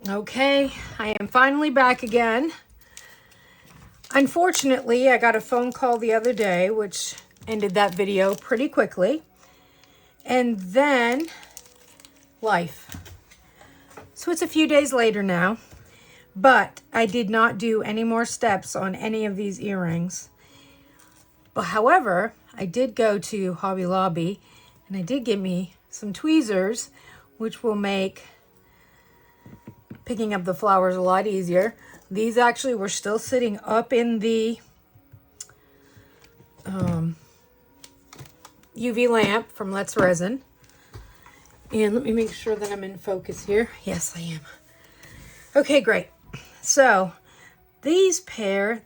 Okay, I am finally back again. Unfortunately, I got a phone call the other day, which ended that video pretty quickly. And then life. So it's a few days later now, but I did not do any more steps on any of these earrings. But however, I did go to Hobby Lobby and I did get me some tweezers, which will make picking up the flowers a lot easier. These actually were still sitting up in the UV lamp from Let's Resin. And let me make sure that I'm in focus here. Yes, I am. Okay, great. So this pair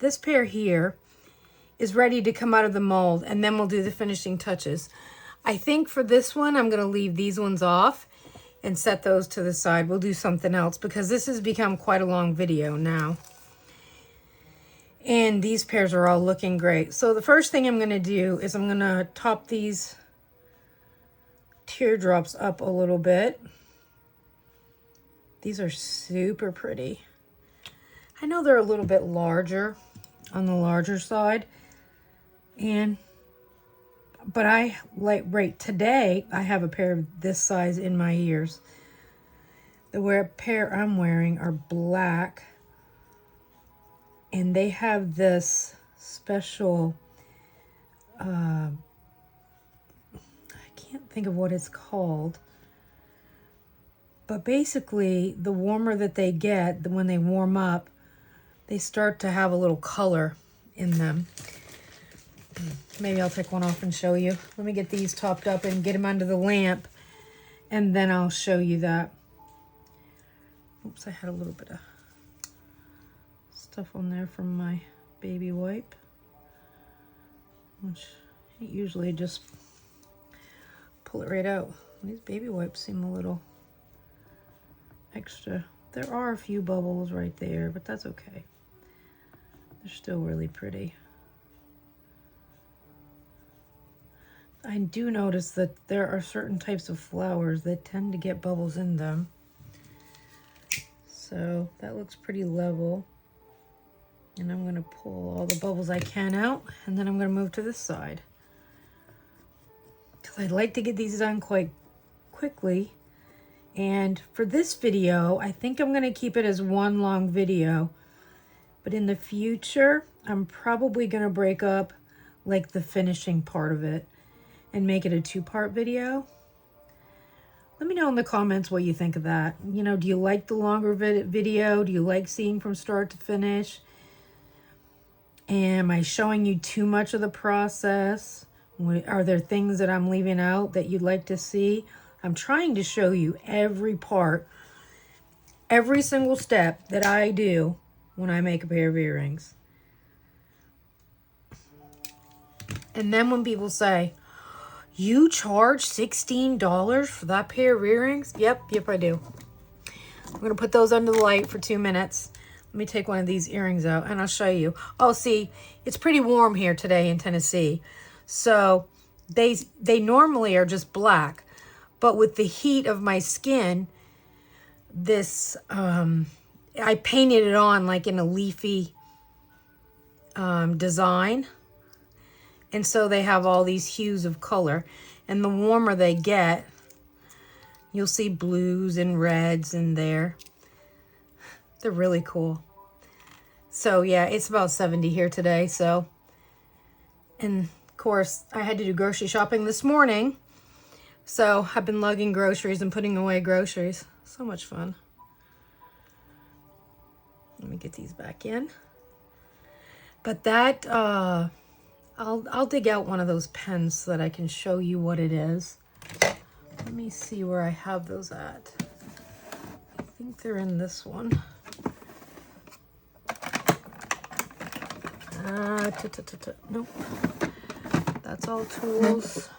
here is ready to come out of the mold, and then we'll do the finishing touches. I think for this one, I'm going to leave these ones off and set those to the side. We'll do something else because this has become quite a long video now. And these pairs are all looking great. So the first thing I'm going to do is I'm going to top these teardrops up a little bit. These are super pretty. I know they're a little bit larger on the larger side. But today I have a pair of this size in my ears. The pair I'm wearing are black, and they have this special, I can't think of what it's called, but basically the warmer that they get, when they warm up, they start to have a little color in them. Maybe I'll take one off and show you. Let me get these topped up and get them under the lamp, and then I'll show you that. Oops, I had a little bit of stuff on there from my baby wipe, which I usually just pull it right out. These baby wipes seem a little extra. There are a few bubbles right there, but that's okay. They're still really pretty. I do notice that there are certain types of flowers that tend to get bubbles in them. So that looks pretty level. And I'm going to pull all the bubbles I can out, and then I'm going to move to this side. Because I'd like to get these done quite quickly. And for this video, I think I'm going to keep it as one long video. But in the future, I'm probably going to break up like the finishing part of it and make it a two-part video. Let me know in the comments what you think of that. You know, do you like the longer video? Do you like seeing from start to finish? Am I showing you too much of the process? Are there things that I'm leaving out that you'd like to see? I'm trying to show you every part, every single step that I do when I make a pair of earrings. And then when people say, you charge $16 for that pair of earrings? Yep, I do. I'm going to put those under the light for 2 minutes. Let me take one of these earrings out and I'll show you. Oh, see, it's pretty warm here today in Tennessee. So they normally are just black. But with the heat of my skin, this, I painted it on like in a leafy design. And so they have all these hues of color. And the warmer they get, you'll see blues and reds in there. They're really cool. So yeah, it's about 70 here today. So, and of course, I had to do grocery shopping this morning. So I've been lugging groceries and putting away groceries. So much fun. Let me get these back in. But that, I'll dig out one of those pens so that I can show you what it is. Let me see where I have those at. I think they're in this one. Nope. That's all tools.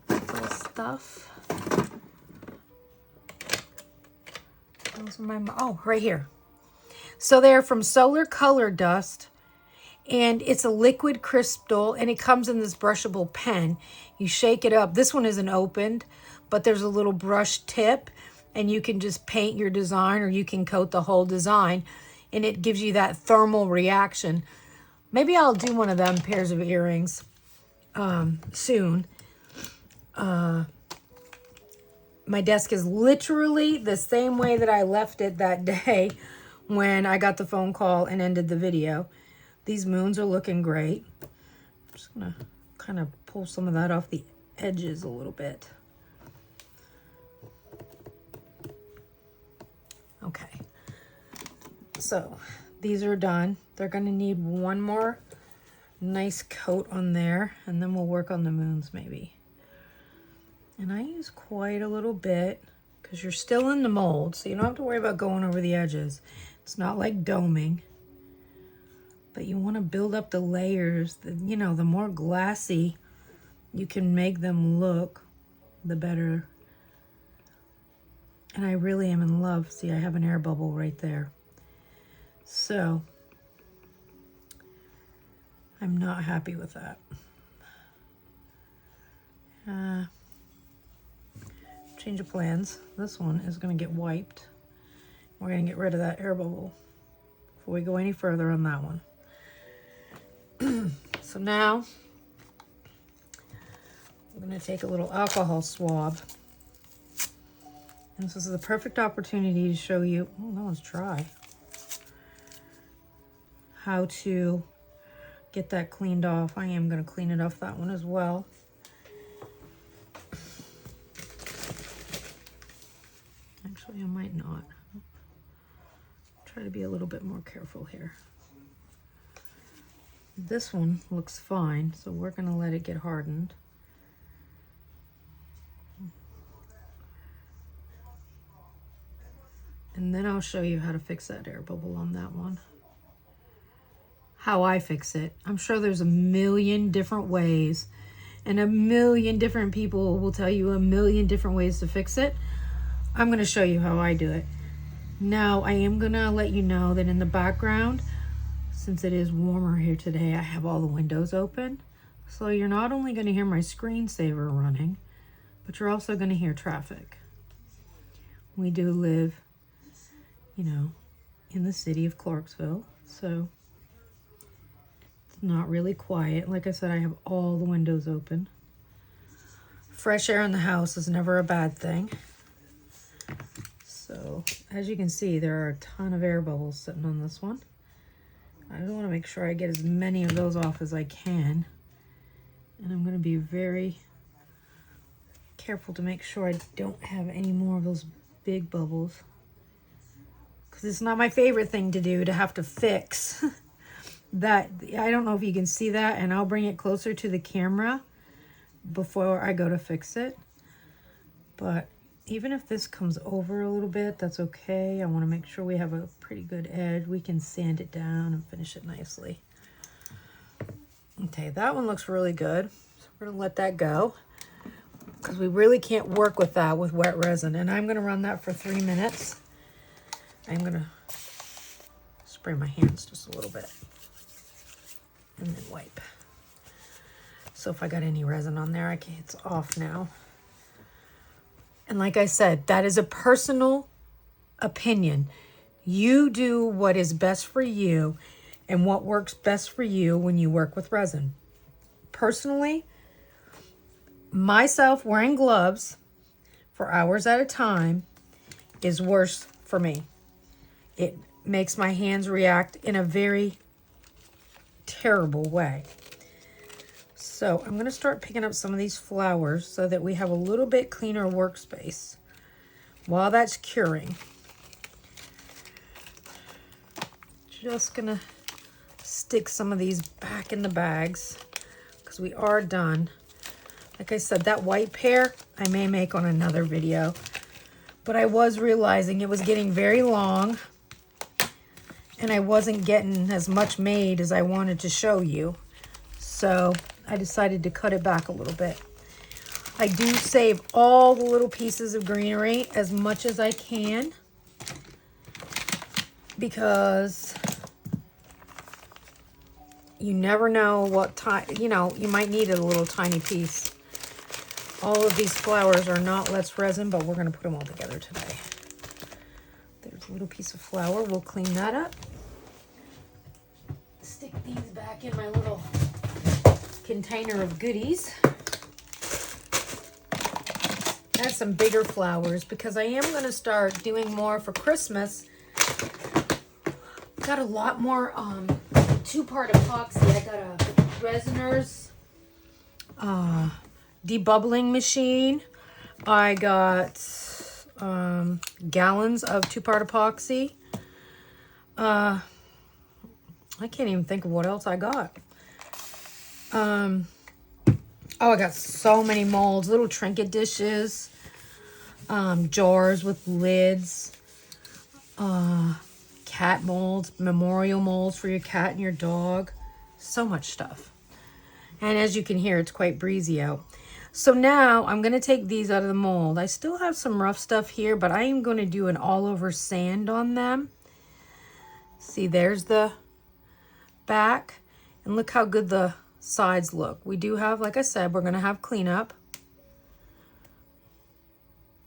That's all stuff. Those are oh, right here. So they're from Solar Color Dust, and it's a liquid crystal, and it comes in this brushable pen. You shake it up. This one isn't opened, but there's a little brush tip, and you can just paint your design, or you can coat the whole design, and it gives you that thermal reaction. Maybe I'll do one of them pairs of earrings soon. My desk is literally the same way that I left it that day when I got the phone call and ended the video. These moons are looking great. I'm just gonna kind of pull some of that off the edges a little bit. Okay, so these are done. They're gonna need one more nice coat on there, and then we'll work on the moons maybe. And I use quite a little bit because you're still in the mold, so you don't have to worry about going over the edges. It's not like doming, but you want to build up the layers. You know, the more glassy you can make them look, the better. And I really am in love. See, I have an air bubble right there. So I'm not happy with that. Change of plans. This one is going to get wiped. We're going to get rid of that air bubble before we go any further on that one. So now I'm going to take a little alcohol swab. And this is the perfect opportunity to show you, oh, that one's dry, how to get that cleaned off. I am going to clean it off that one as well. Actually, I might not. Try to be a little bit more careful here. This one looks fine, so we're going to let it get hardened. And then I'll show you how to fix that air bubble on that one. How I fix it. I'm sure there's a million different ways, and a million different people will tell you a million different ways to fix it. I'm going to show you how I do it. Now, I am going to let you know that in the background, since it is warmer here today, I have all the windows open. So you're not only going to hear my screensaver running, but you're also going to hear traffic. We do live, you know, in the city of Clarksville, so it's not really quiet. Like I said, I have all the windows open. Fresh air in the house is never a bad thing. So, as you can see, there are a ton of air bubbles sitting on this one. I just want to make sure I get as many of those off as I can. And I'm going to be very careful to make sure I don't have any more of those big bubbles. Because it's not my favorite thing to do, to have to fix that. I don't know if you can see that, and I'll bring it closer to the camera before I go to fix it. But even if this comes over a little bit, that's okay. I want to make sure we have a pretty good edge. We can sand it down and finish it nicely. Okay, that one looks really good. So we're going to let that go, because we really can't work with that with wet resin. And I'm going to run that for 3 minutes. I'm going to spray my hands just a little bit and then wipe. So if I got any resin on there, it's off now. And like I said, that is a personal opinion. You do what is best for you and what works best for you when you work with resin. Personally, myself wearing gloves for hours at a time is worse for me. It makes my hands react in a very terrible way. So I'm going to start picking up some of these flowers so that we have a little bit cleaner workspace while that's curing. Just going to stick some of these back in the bags because we are done. Like I said, that white pair I may make on another video, but I was realizing it was getting very long and I wasn't getting as much made as I wanted to show you. So I decided to cut it back a little bit. I do save all the little pieces of greenery as much as I can, because you never know what time, you know, you might need a little tiny piece. All of these flowers are not Let's Resin, but we're going to put them all together today. There's a little piece of flour. We'll clean that up. Stick these back in my little container of goodies. I have some bigger flowers because I am going to start doing more for Christmas. Got a lot more two-part epoxy. I got a Resiners debubbling machine. I got gallons of two-part epoxy. I can't even think of what else I got. Oh, I got so many molds, little trinket dishes, jars with lids, cat molds, memorial molds for your cat and your dog. So much stuff. And as you can hear, it's quite breezy out. So now I'm going to take these out of the mold. I still have some rough stuff here, but I am going to do an all-over sand on them. See, there's the back. And look how good the sides look. We do have, like I said, we're going to have cleanup.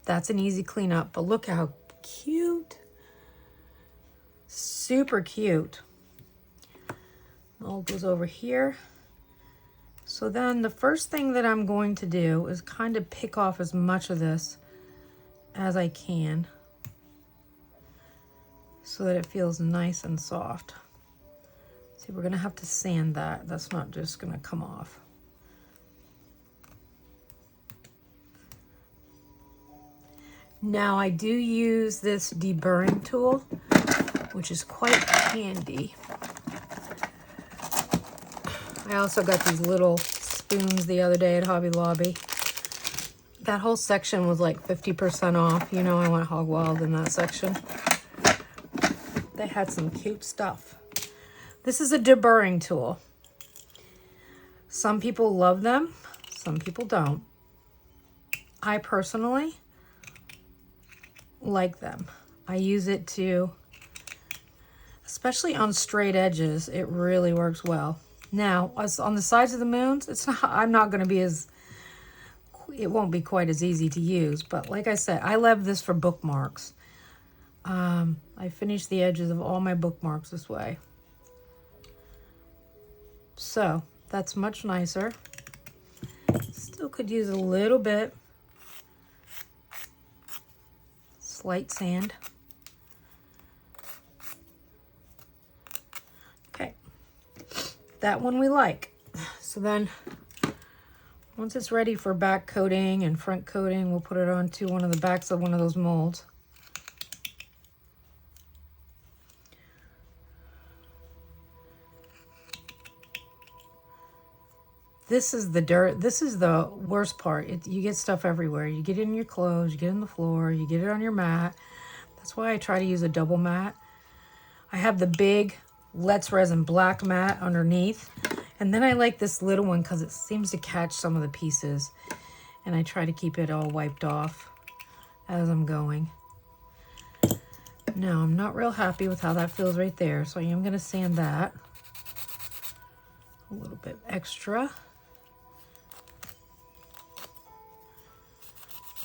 That's an easy cleanup, but look how cute. Super cute. Mold goes over here. So then the first thing that I'm going to do is kind of pick off as much of this as I can so that it feels nice and soft. See, we're going to have to sand that. That's not just going to come off. Now I do use this deburring tool, which is quite handy. I also got these little spoons the other day at Hobby Lobby. That whole section was like 50% off. You know, I went hog wild in that section. They had some cute stuff. This is a deburring tool. Some people love them, some people don't. I personally like them. I use it to, especially on straight edges, it really works well. Now, as on the sides of the moons, I'm not going to be it won't be quite as easy to use, but like I said, I love this for bookmarks. I finish the edges of all my bookmarks this way. So that's much nicer. Still could use a little bit. Slight sand. Okay. That one we like. So then once it's ready for back coating and front coating, we'll put it onto one of the backs of one of those molds. This is the dirt. This is the worst part. You get stuff everywhere. You get it in your clothes, you get it on the floor, you get it on your mat. That's why I try to use a double mat. I have the big Let's Resin black mat underneath. And then I like this little one because it seems to catch some of the pieces. And I try to keep it all wiped off as I'm going. Now, I'm not real happy with how that feels right there. So I am going to sand that a little bit extra.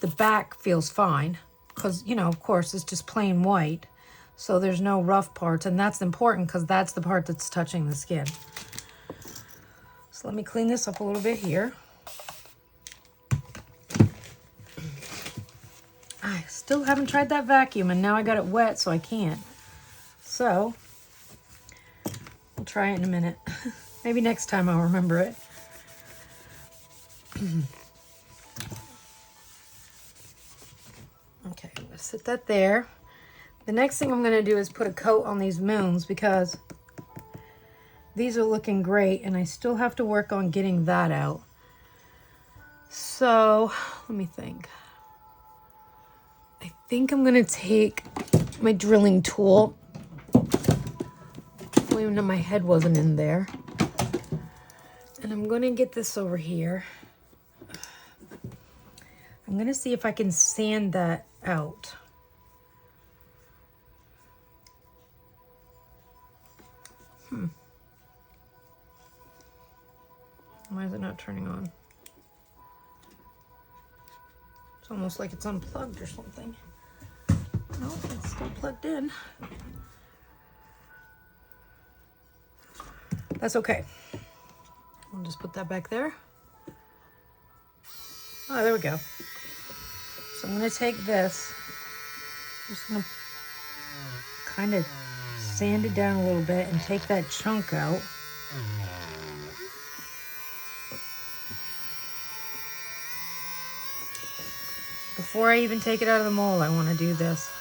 The back feels fine because, you know, of course, it's just plain white. So there's no rough parts. And that's important because that's the part that's touching the skin. So let me clean this up a little bit here. I still haven't tried that vacuum and now I got it wet so I can't. So we'll try it in a minute. Maybe next time I'll remember it. Okay, I'm gonna sit that there. The next thing I'm gonna do is put a coat on these moons because these are looking great and I still have to work on getting that out. So let me think. I think I'm gonna take my drilling tool. Even though my head wasn't in there. And I'm gonna get this over here. I'm gonna see if I can sand that out. Why is it not turning on? It's almost like it's unplugged or something. No, it's still plugged in. That's okay. I'll just put that back there. Oh, there we go. So I'm going to take this. I'm just going to kind of sand it down a little bit and take that chunk out. Before I even take it out of the mold, I want to do this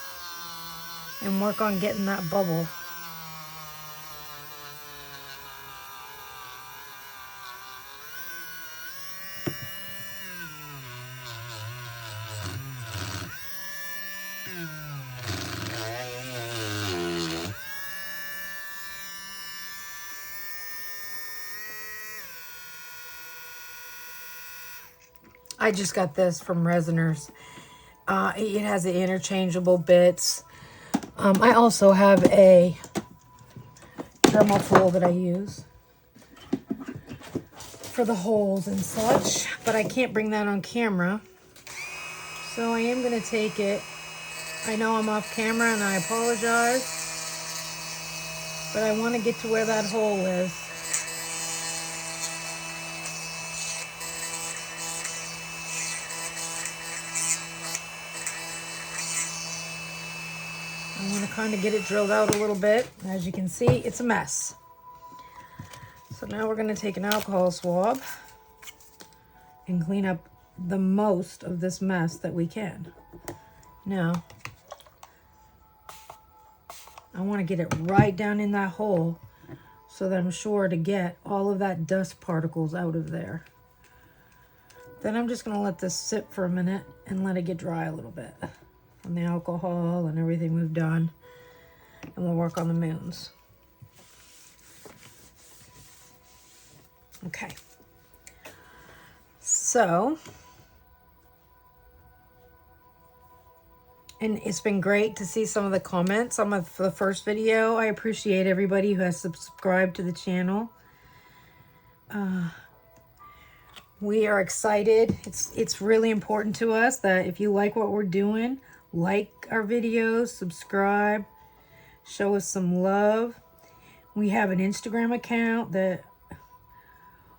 and work on getting that bubble. I just got this from Resiners. It has the interchangeable bits. I also have a Dremel tool that I use for the holes and such, but I can't bring that on camera. So I am going to take it. I know I'm off camera and I apologize, but I want to get to where that hole is. I want to kind of get it drilled out a little bit. As you can see, it's a mess. So now we're going to take an alcohol swab and clean up the most of this mess that we can. Now, I want to get it right down in that hole so that I'm sure to get all of that dust particles out of there. Then I'm just going to let this sit for a minute and let it get dry a little bit from the alcohol and everything we've done. And we'll work on the moons. Okay. So, and it's been great to see some of the comments on the first video. I appreciate everybody who has subscribed to the channel. We are excited. It's really important to us that if you like what we're doing, like our videos, subscribe, show us some love. We have an Instagram account that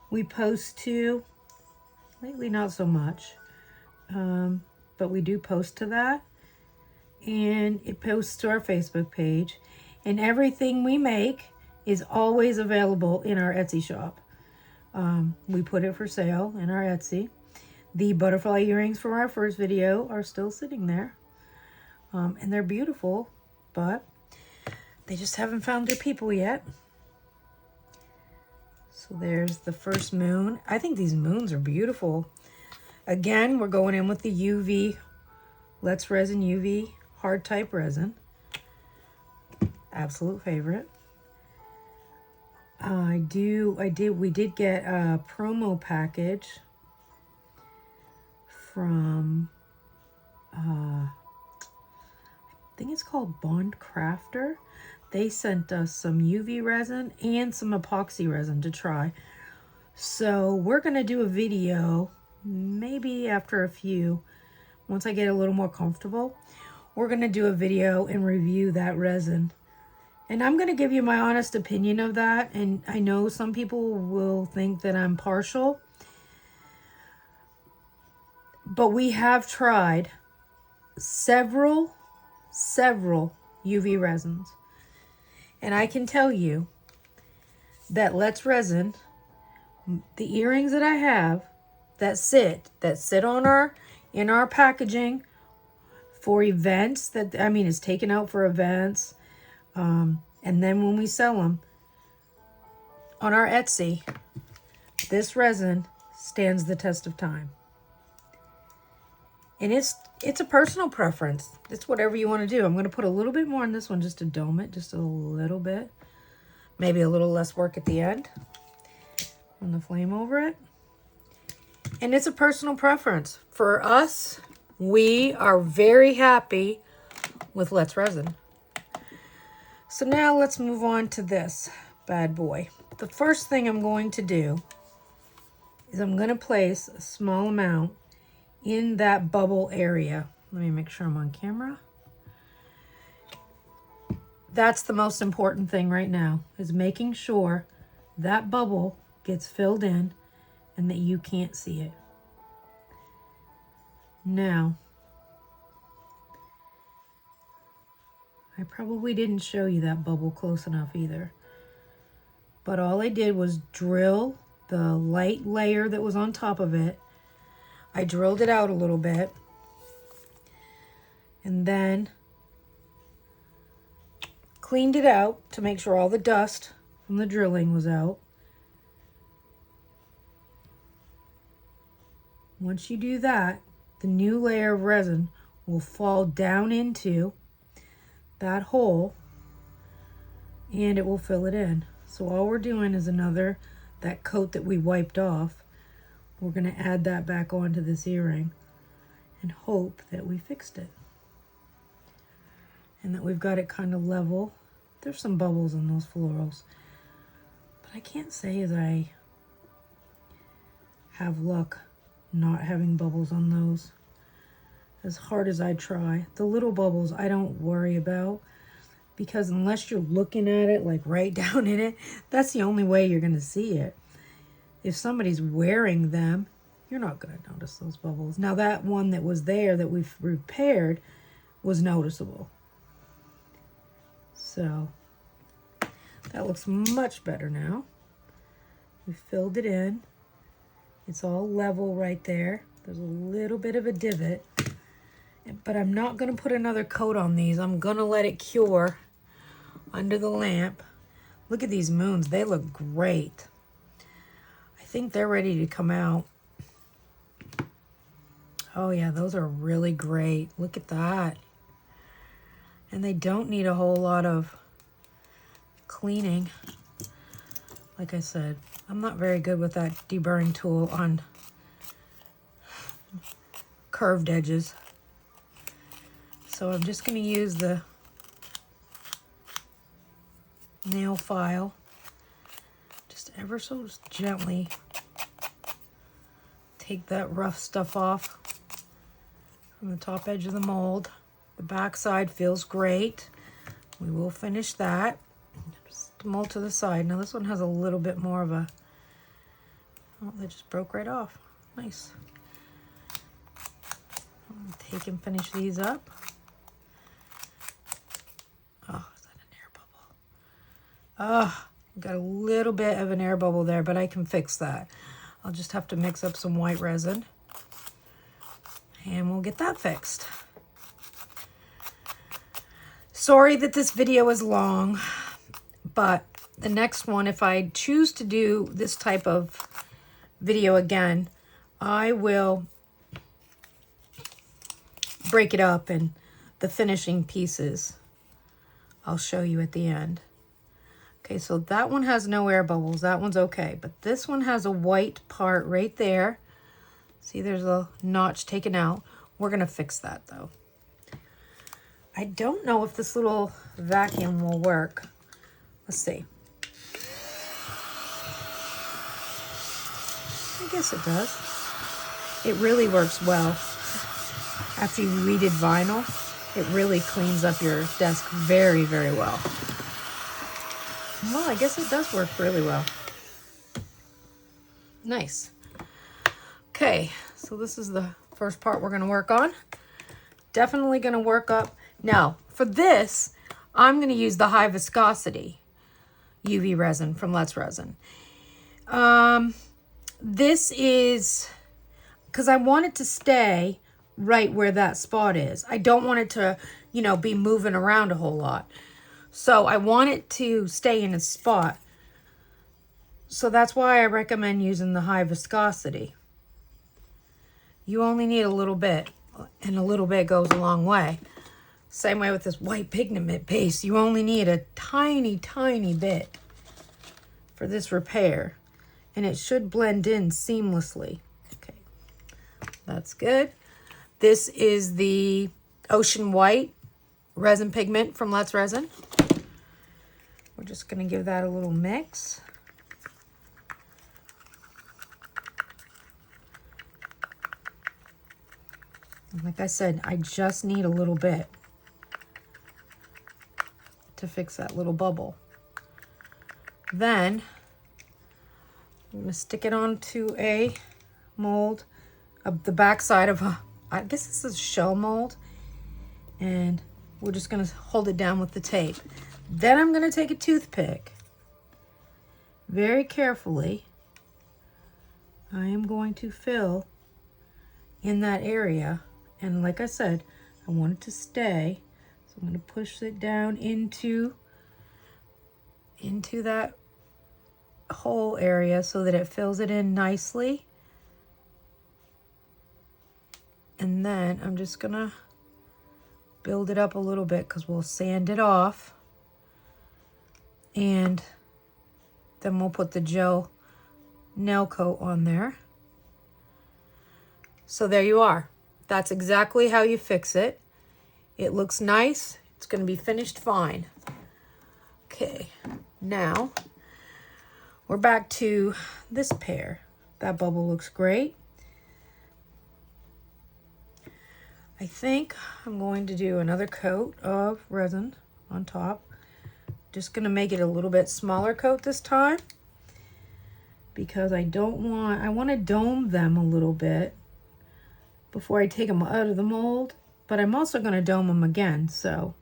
we post to. Lately, not so much, but we do post to that. And it posts to our Facebook page. And everything we make is always available in our Etsy shop. We put it for sale in our Etsy. The butterfly earrings from our first video are still sitting there. And they're beautiful, but they just haven't found their people yet. So there's the first moon. I think these moons are beautiful. Again, we're going in with the UV, Let's Resin UV hard type resin. Absolute favorite. We did get a promo package from, I think it's called Bond Crafter. They sent us some UV resin and some epoxy resin to try. So we're going to do a video, maybe after a few, once I get a little more comfortable, we're going to do a video and review that resin. And I'm going to give you my honest opinion of that. And I know some people will think that I'm partial, but we have tried several UV resins. And I can tell you that Let's Resin, the earrings that I have that sit on in our packaging for events, it's taken out for events. And then when we sell them on our Etsy, this resin stands the test of time. And it's a personal preference. It's whatever you want to do. I'm going to put a little bit more on this one just to dome it, just a little bit. Maybe a little less work at the end on the flame over it. And it's a personal preference. For us, we are very happy with Let's Resin. So now let's move on to this bad boy. The first thing I'm going to do is I'm going to place a small amount in that bubble area. Let me make sure I'm on camera. That's the most important thing right now, is making sure that bubble gets filled in and that you can't see it. Now, I probably didn't show you that bubble close enough either. But all I did was drill the light layer that was on top of it. I drilled it out a little bit. And then cleaned it out to make sure all the dust from the drilling was out. Once you do that, the new layer of resin will fall down into that hole and it will fill it in. So all we're doing is that coat that we wiped off, we're going to add that back onto this earring and hope that we fixed it. And that we've got it kind of level. There's some bubbles in those florals, but I can't say as I have luck not having bubbles on those. As hard as I try, the little bubbles I don't worry about, because unless you're looking at it like right down in it, that's the only way you're going to see it. If somebody's wearing them, you're not going to notice those bubbles. Now that one that was there that we've repaired was noticeable. So that looks much better now. We filled it in. It's all level right there. There's a little bit of a divot, but I'm not going to put another coat on these. I'm going to let it cure under the lamp. Look at these moons. They look great. I think they're ready to come out. Oh yeah, those are really great. Look at that. And they don't need a whole lot of cleaning. Like I said, I'm not very good with that deburring tool on curved edges. So I'm just going to use the nail file, just ever so gently take that rough stuff off from the top edge of the mold. The back side feels great. We will finish that. Just the mold to the side. Now this one has a little bit more of a, oh, that just broke right off. Nice. I'm gonna take and finish these up. Oh, is that an air bubble? Oh, got a little bit of an air bubble there, but I can fix that. I'll just have to mix up some white resin and we'll get that fixed. Sorry that this video is long, but the next one, if I choose to do this type of video again, I will break it up and the finishing pieces I'll show you at the end. Okay, so that one has no air bubbles. That one's okay, but this one has a white part right there. See, there's a notch taken out. We're gonna fix that though. I don't know if this little vacuum will work. Let's see. I guess it does. It really works well. After you redid vinyl, it really cleans up your desk very, very well. Well, I guess it does work really well. Nice. Okay, so this is the first part we're gonna work on. Definitely gonna work up. Now, for this, I'm going to use the high viscosity UV resin from Let's Resin. This is because I want it to stay right where that spot is. I don't want it to, you know, be moving around a whole lot. So I want it to stay in a spot. So that's why I recommend using the high viscosity. You only need a little bit, and a little bit goes a long way. Same way with this white pigment base. You only need a tiny, tiny bit for this repair. And it should blend in seamlessly. Okay, that's good. This is the Ocean White resin pigment from Let's Resin. We're just going to give that a little mix. Like I said, I just need a little bit to fix that little bubble. Then I'm going to stick it onto a mold of the back side of a, I guess this is a shell mold, and we're just going to hold it down with the tape. Then I'm going to take a toothpick. Very carefully, I am going to fill in that area. And like I said, I want it to stay. So I'm going to push it down into that hole area so that it fills it in nicely. And then I'm just going to build it up a little bit because we'll sand it off. And then we'll put the gel nail coat on there. So there you are. That's exactly how you fix it. It looks nice. It's going to be finished fine. Okay, now we're back to this pair. That bubble looks great. I think I'm going to do another coat of resin on top. Just going to make it a little bit smaller coat this time because I want to dome them a little bit before I take them out of the mold, but I'm also going to dome them again, so.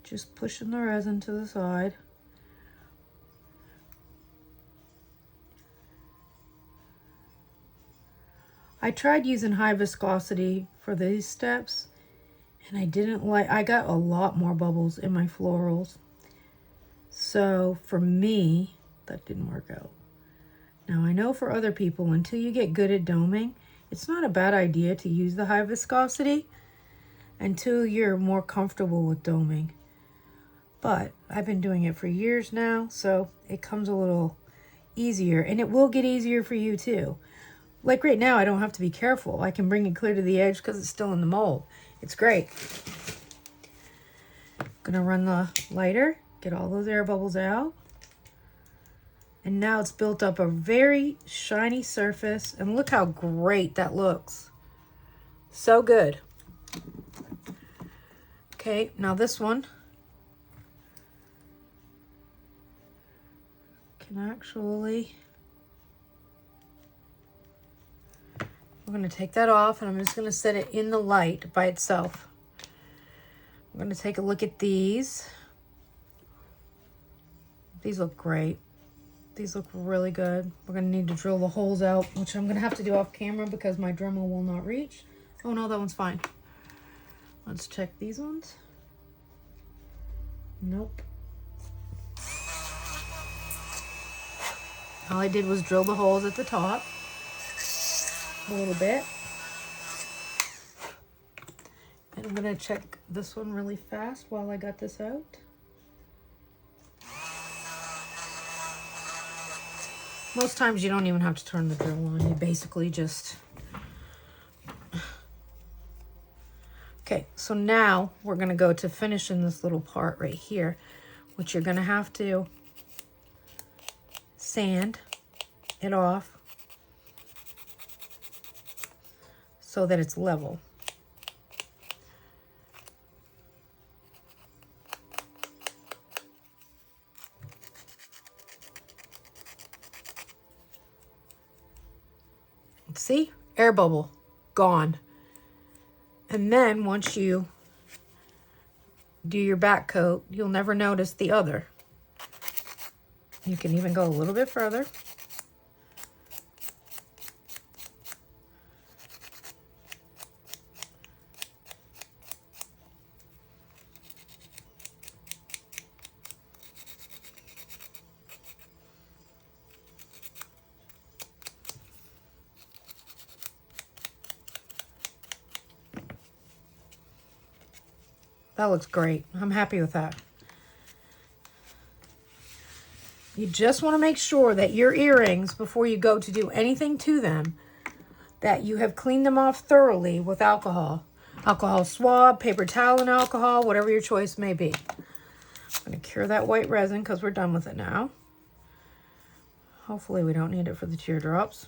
Just pushing the resin to the side. I tried using high viscosity for these steps, and I got a lot more bubbles in my florals. So for me, that didn't work out. Now I know for other people, until you get good at doming, it's not a bad idea to use the high viscosity until you're more comfortable with doming. But I've been doing it for years now, so it comes a little easier, and it will get easier for you too. Like right now, I don't have to be careful. I can bring it clear to the edge because it's still in the mold. It's great. Gonna run the lighter. Get all those air bubbles out. And now it's built up a very shiny surface. And look how great that looks. So good. Okay, now this one can actually... We're going to take that off, and I'm just going to set it in the light by itself. I'm going to take a look at these. These look great. These look really good. We're going to need to drill the holes out, which I'm going to have to do off camera because my Dremel will not reach. Oh no, that one's fine. Let's check these ones. Nope. All I did was drill the holes at the top a little bit. And I'm going to check this one really fast while I got this out. Most times you don't even have to turn the drill on. You basically just... Okay, so now we're going to go to finishing this little part right here, which you're going to have to sand it off so that it's level. See? Air bubble. Gone. And then once you do your back coat, you'll never notice the other. You can even go a little bit further. That looks great. I'm happy with that. You just want to make sure that your earrings, before you go to do anything to them, that you have cleaned them off thoroughly with alcohol. Alcohol swab, paper towel and alcohol, whatever your choice may be. I'm going to cure that white resin because we're done with it now. Hopefully we don't need it for the teardrops.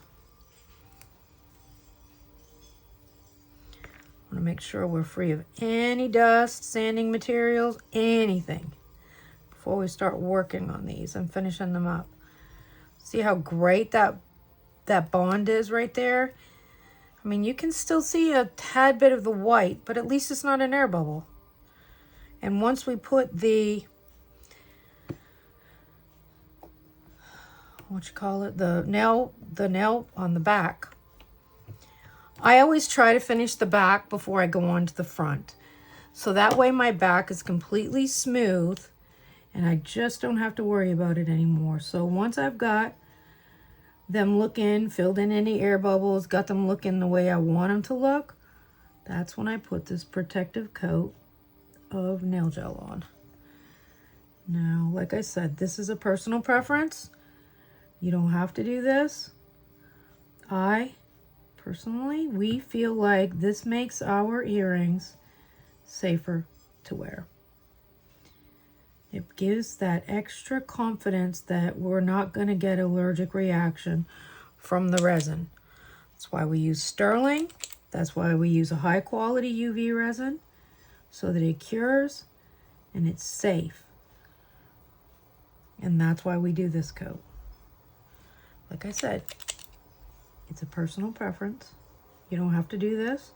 I want to make sure we're free of any dust, sanding materials, anything before we start working on these and finishing them up. See how great that bond is right there? I mean, you can still see a tad bit of the white, but at least it's not an air bubble. And once we put the, the nail on the back, I always try to finish the back before I go on to the front. So that way my back is completely smooth and I just don't have to worry about it anymore. So once I've got them looking, filled in any air bubbles, got them looking the way I want them to look, that's when I put this protective coat of nail gel on. Now, like I said, this is a personal preference. You don't have to do this. Personally, we feel like this makes our earrings safer to wear. It gives that extra confidence that we're not going to get allergic reaction from the resin. That's why we use sterling. That's why we use a high quality UV resin, so that it cures and it's safe. And that's why we do this coat. Like I said, it's a personal preference. You don't have to do this.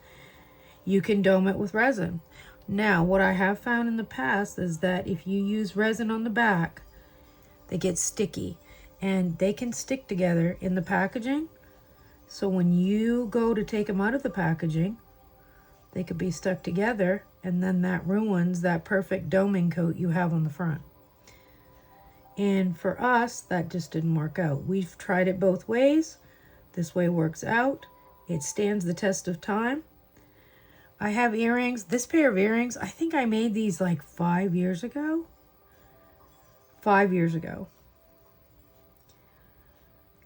You can dome it with resin. Now, what I have found in the past is that if you use resin on the back, they get sticky and they can stick together in the packaging. So when you go to take them out of the packaging, they could be stuck together, and then that ruins that perfect doming coat you have on the front. And for us, that just didn't work out. We've tried it both ways. This way works out. It stands the test of time. I have earrings. This pair of earrings, I think I made these like 5 years ago. 5 years ago.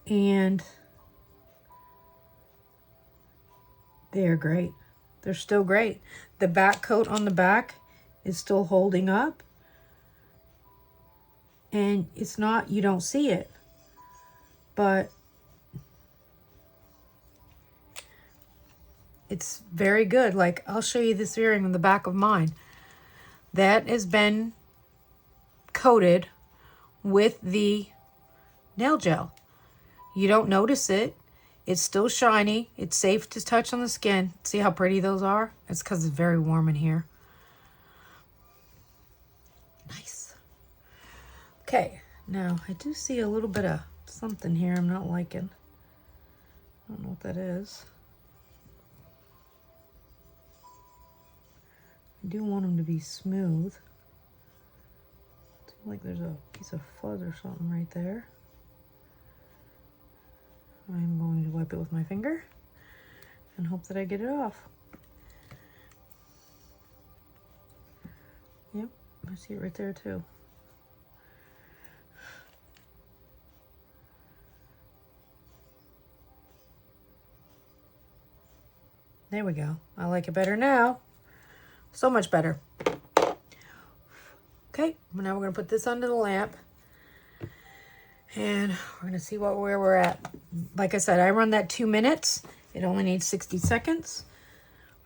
And they're great. They're still great. The back coat on the back is still holding up. And it's not, you don't see it. But it's very good. Like, I'll show you this earring on the back of mine. That has been coated with the nail gel. You don't notice it. It's still shiny. It's safe to touch on the skin. See how pretty those are? It's because it's very warm in here. Nice. Okay, now I do see a little bit of something here I'm not liking. I don't know what that is. I do want them to be smooth. Seems like there's a piece of fuzz or something right there. I'm going to wipe it with my finger and hope that I get it off. Yep, I see it right there too. There we go. I like it better now. So much better. Okay, now we're going to put this under the lamp. And we're going to see where we're at. Like I said, I run that 2 minutes. It only needs 60 seconds.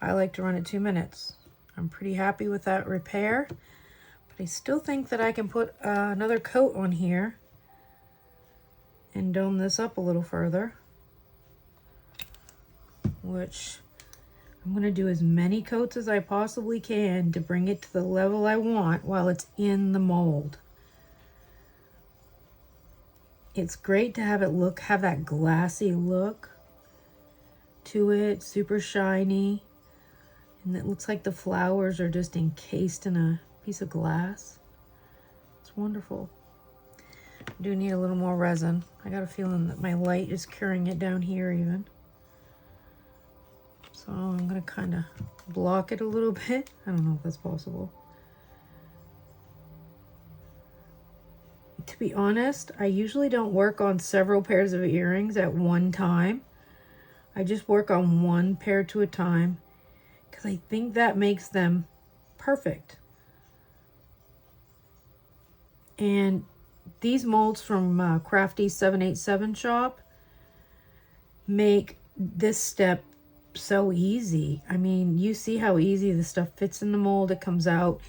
I like to run it 2 minutes. I'm pretty happy with that repair. But I still think that I can put another coat on here and dome this up a little further. Which I'm going to do as many coats as I possibly can to bring it to the level I want while it's in the mold. It's great to have it have that glassy look to it, super shiny. And it looks like the flowers are just encased in a piece of glass. It's wonderful. I do need a little more resin. I got a feeling that my light is curing it down here even. So I'm going to kind of block it a little bit. I don't know if that's possible. To be honest, I usually don't work on several pairs of earrings at one time. I just work on one pair to a time because I think that makes them perfect. And these molds from Crafty 787 shop make this step so easy. I mean, you see how easy the stuff fits in the mold. It comes out.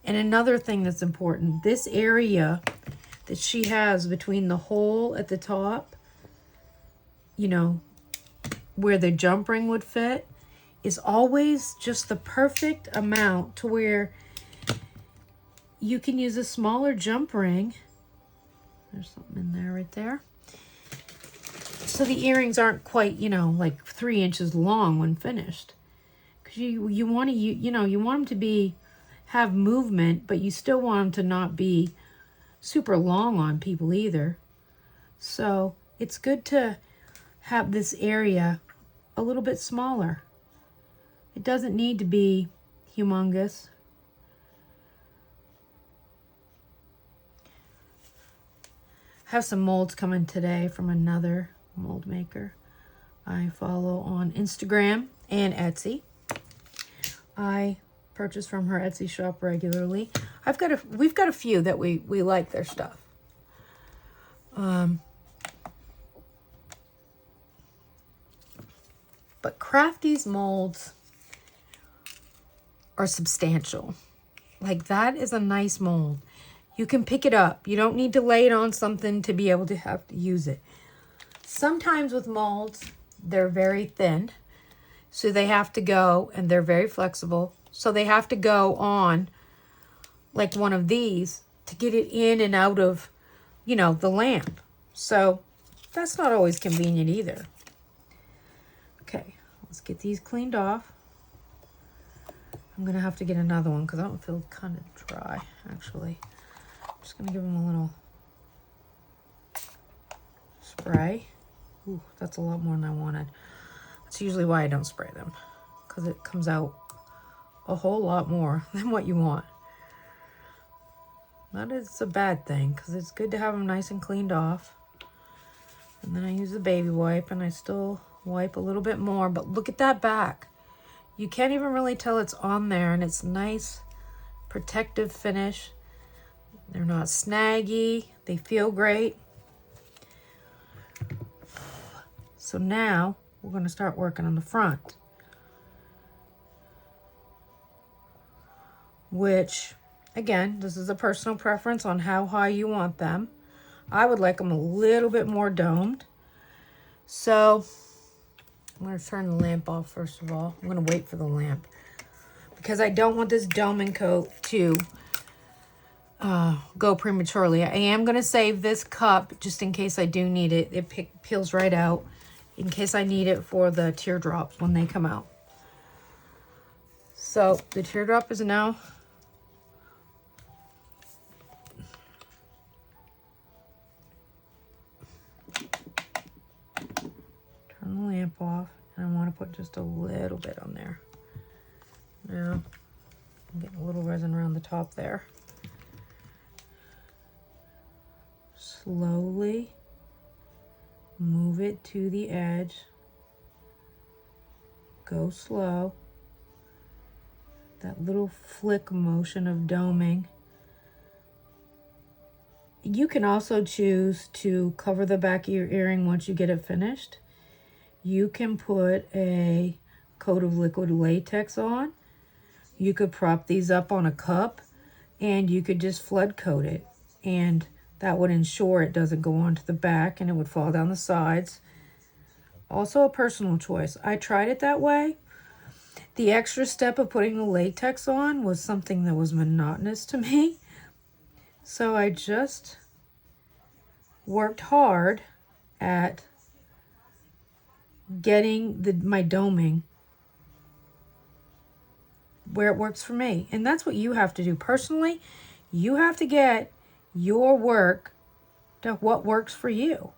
And another thing that's important, this area that she has between the hole at the top, you know, where the jump ring would fit, is always just the perfect amount to where you can use a smaller jump ring. There's something in there right there. So the earrings aren't quite, you know, like 3 inches long when finished. Because you want to, you know, you want them to be, have movement, but you still want them to not be super long on people either. So it's good to have this area a little bit smaller. It doesn't need to be humongous. I have some molds coming today from another mold maker I follow on Instagram and Etsy. I purchase from her Etsy shop regularly. We've got a few that we like their stuff. But Crafty's molds are substantial. Like, that is a nice mold. You can pick it up. You don't need to lay it on something to be able to have to use it. Sometimes with molds, they're very thin, so they have to go, and they're very flexible, so they have to go on like one of these to get it in and out of, you know, the lamp. So that's not always convenient either. Okay, let's get these cleaned off. I'm going to have to get another one because I don't feel kind of dry, actually. I'm just going to give them a little spray. Ooh, that's a lot more than I wanted. That's usually why I don't spray them, because it comes out a whole lot more than what you want. That is a bad thing, because it's good to have them nice and cleaned off. And then I use the baby wipe, and I still wipe a little bit more. But look at that back. You can't even really tell it's on there, and it's nice, protective finish. They're not snaggy. They feel great. So now we're going to start working on the front, which, again, this is a personal preference on how high you want them. I would like them a little bit more domed. So I'm going to turn the lamp off first of all. I'm going to wait for the lamp because I don't want this doming coat to go prematurely. I am going to save this cup just in case I do need it. It peels right out in case I need it for the teardrops when they come out. So the teardrop is now turn the lamp off, and I want to put just a little bit on there. Now I'm getting a little resin around the top there. Slowly move it to the edge. Go slow. That little flick motion of doming. You can also choose to cover the back of your earring once you get it finished. You can put a coat of liquid latex on. You could prop these up on a cup, and you could just flood coat it, and that would ensure it doesn't go onto the back and it would fall down the sides. Also a personal choice. I tried it that way. The extra step of putting the latex on was something that was monotonous to me. So I just worked hard at getting my doming where it works for me. And that's what you have to do. Personally, you have to get your work to what works for you.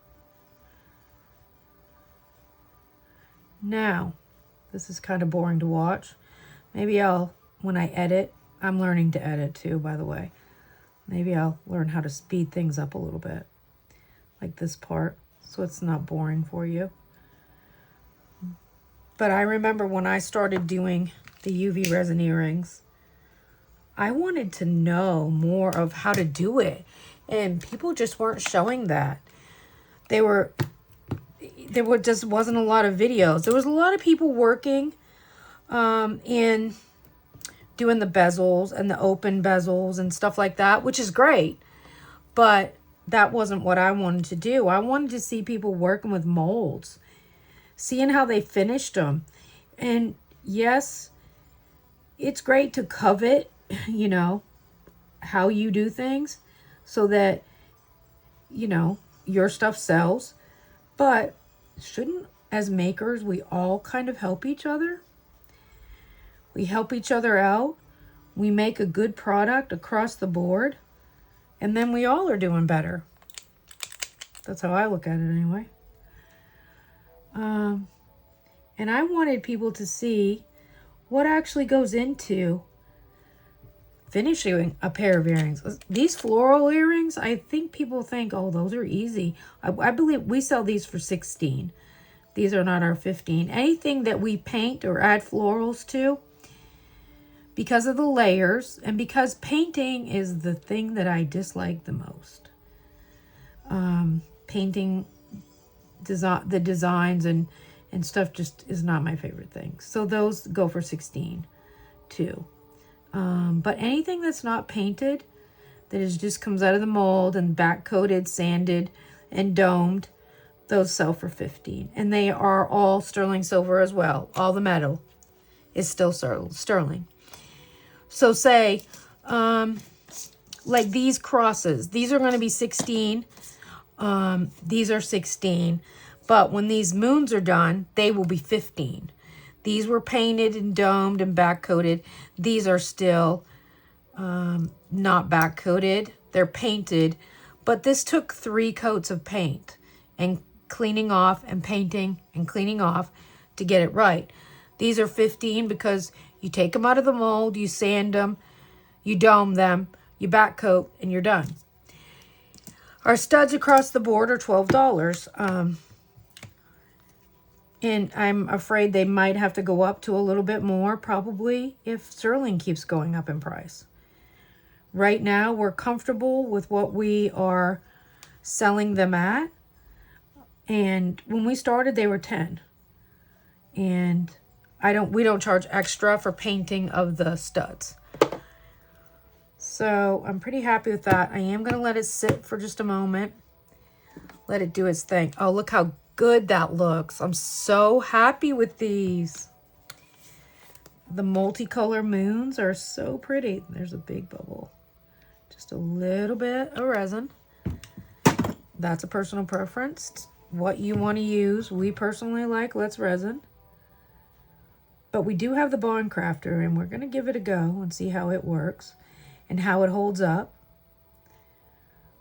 Now, this is kind of boring to watch. Maybe when I edit, I'm learning to edit too, by the way. Maybe I'll learn how to speed things up a little bit, like this part, so it's not boring for you. But I remember when I started doing the UV resin earrings, I wanted to know more of how to do it. And people just weren't showing that. There just wasn't a lot of videos. There was a lot of people working in doing the bezels and the open bezels and stuff like that, which is great. But that wasn't what I wanted to do. I wanted to see people working with molds, seeing how they finished them. And yes, it's great to covet, you know, how you do things so that, you know, your stuff sells. But shouldn't, as makers, we all kind of help each other? We help each other out. We make a good product across the board. And then we all are doing better. That's how I look at it anyway. And I wanted people to see what actually goes into finishing a pair of earrings. These floral earrings, I think people think, oh, those are easy. I believe we sell these for $16. These are not our $15. Anything that we paint or add florals to, because of the layers and because painting is the thing that I dislike the most. Painting the designs and stuff just is not my favorite thing. So those go for $16 too. But anything that's not painted, that is just comes out of the mold and back coated, sanded, and domed, those sell for $15. And they are all sterling silver as well. All the metal is still sterling. So say, like these crosses, these are going to be $16. These are $16. But when these moons are done, they will be $15. These were painted and domed and back coated. These are still not back coated. They're painted. But this took 3 coats of paint and cleaning off and painting and cleaning off to get it right. These are $15 because you take them out of the mold, you sand them, you dome them, you back coat, and you're done. Our studs across the board are $12. And I'm afraid they might have to go up to a little bit more, probably, if sterling keeps going up in price. Right now, we're comfortable with what we are selling them at. And when we started, they were $10. And we don't charge extra for painting of the studs. So I'm pretty happy with that. I am going to let it sit for just a moment. Let it do its thing. Oh, look how good that looks. I'm so happy with these. The multicolor moons are so pretty. There's a big bubble. Just a little bit of resin. That's a personal preference. What you want to use. We personally like Let's Resin. But we do have the Bond Crafter, and we're going to give it a go and see how it works and how it holds up.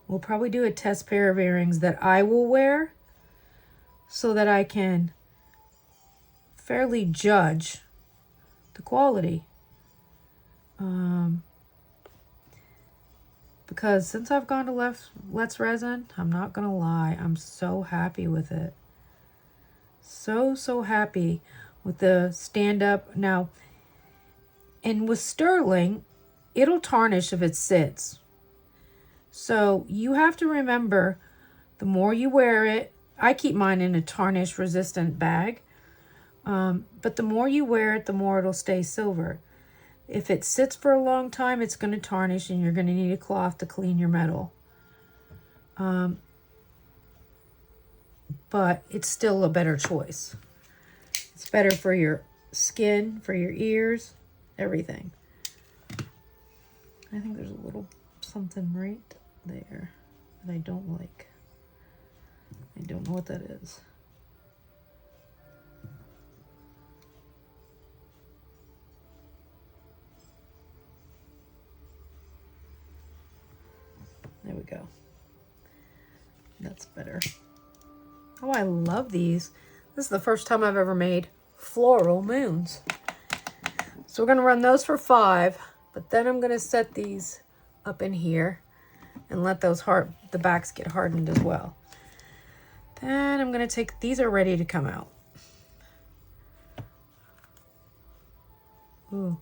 We'll probably do a test pair of earrings that I will wear so that I can fairly judge the quality. Because since I've gone to Let's Resin, I'm not going to lie, I'm so happy with it. So happy with the stand-up. Now, and with sterling, it'll tarnish if it sits. So you have to remember, the more you wear it, I keep mine in a tarnish resistant bag, but the more you wear it, the more it'll stay silver. If it sits for a long time, it's going to tarnish and you're going to need a cloth to clean your metal. But it's still a better choice. It's better for your skin, for your ears, everything. I think there's a little something right there that I don't like. I don't know what that is. There we go. That's better. Oh, I love these. This is the first time I've ever made floral moons. So we're going to run those for $5, but then I'm going to set these up in here and let those the backs get hardened as well. Then I'm going to take, these are ready to come out. Ooh,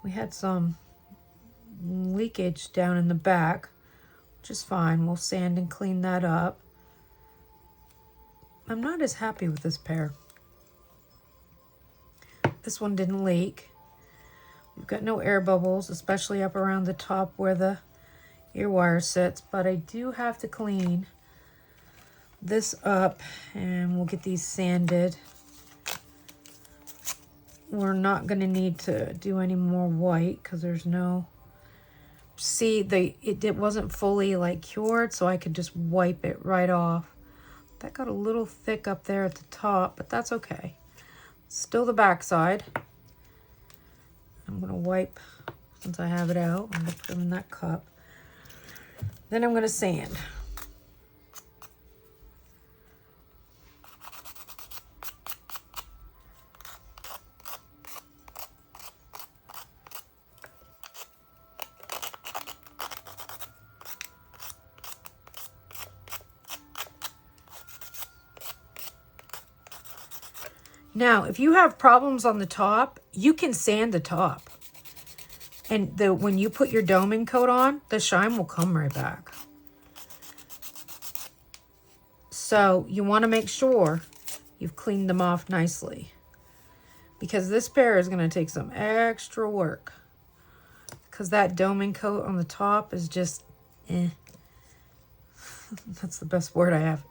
we had some leakage down in the back, which is fine. We'll sand and clean that up. I'm not as happy with this pair. This one didn't leak. We've got no air bubbles, especially up around the top where the ear wire sits, but I do have to clean this up and we'll get these sanded. We're not going to need to do any more white because there's no, see, it wasn't fully like cured, so I could just wipe it right off. That got a little thick up there at the top, but that's okay. Still the back side. I'm going to wipe, since I have it out, I'm going to put them in that cup. Then I'm going to sand. Now, if you have problems on the top, you can sand the top. And when you put your doming coat on, the shine will come right back. So you want to make sure you've cleaned them off nicely, because this pair is going to take some extra work, because that doming coat on the top is just That's the best word I have.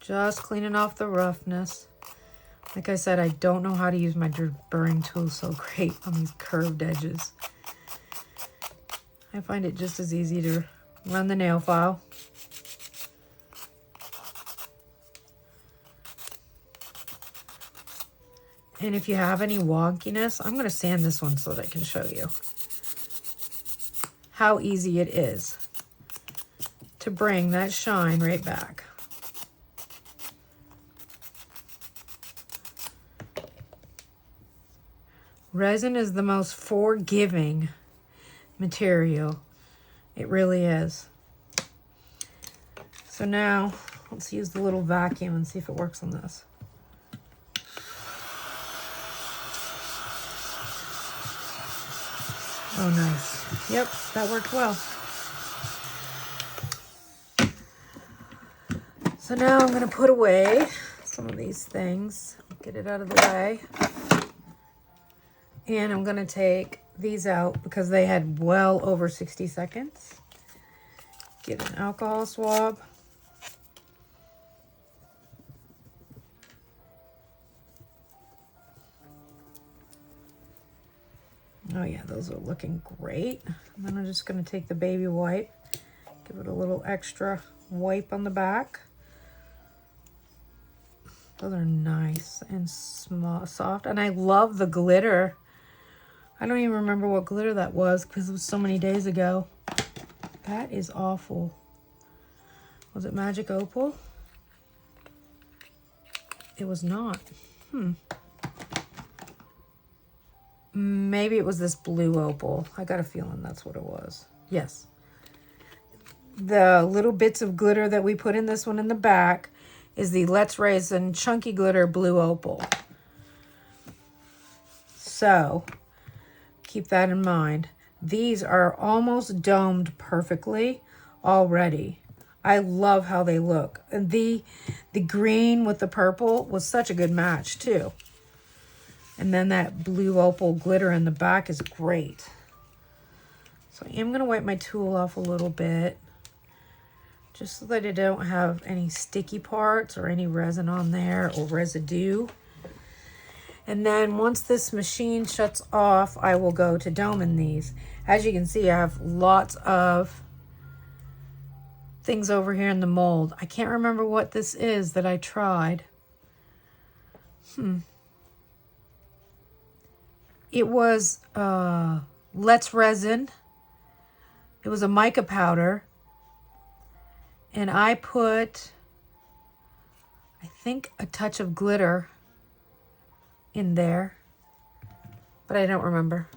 Just cleaning off the roughness. Like I said, I don't know how to use my burring tool so great on these curved edges. I find it just as easy to run the nail file. And if you have any wonkiness, I'm going to sand this one so that I can show you how easy it is to bring that shine right back. Resin is the most forgiving material. It really is. So now, let's use the little vacuum and see if it works on this. Oh, nice. Yep, that worked well. So now I'm going to put away some of these things. Get it out of the way. And I'm going to take these out because they had well over 60 seconds. Get an alcohol swab. Oh yeah, those are looking great. And then I'm just going to take the baby wipe. Give it a little extra wipe on the back. Those are nice and small, soft. And I love the glitter. I don't even remember what glitter that was because it was so many days ago. That is awful. Was it Magic Opal? It was not. Maybe it was this blue opal. I got a feeling that's what it was. Yes. The little bits of glitter that we put in this one in the back is the Let's Resin Chunky Glitter Blue Opal. So keep that in mind. These are almost domed perfectly already. I love how they look. And the green with the purple was such a good match too. And then that blue opal glitter in the back is great. So I am going to wipe my tool off a little bit, just so that I don't have any sticky parts or any resin on there or residue. And then once this machine shuts off, I will go to doming these. As you can see, I have lots of things over here in the mold. I can't remember what this is that I tried. It was Let's Resin. It was a mica powder. And I put, I think, a touch of glitter in there. But I don't remember.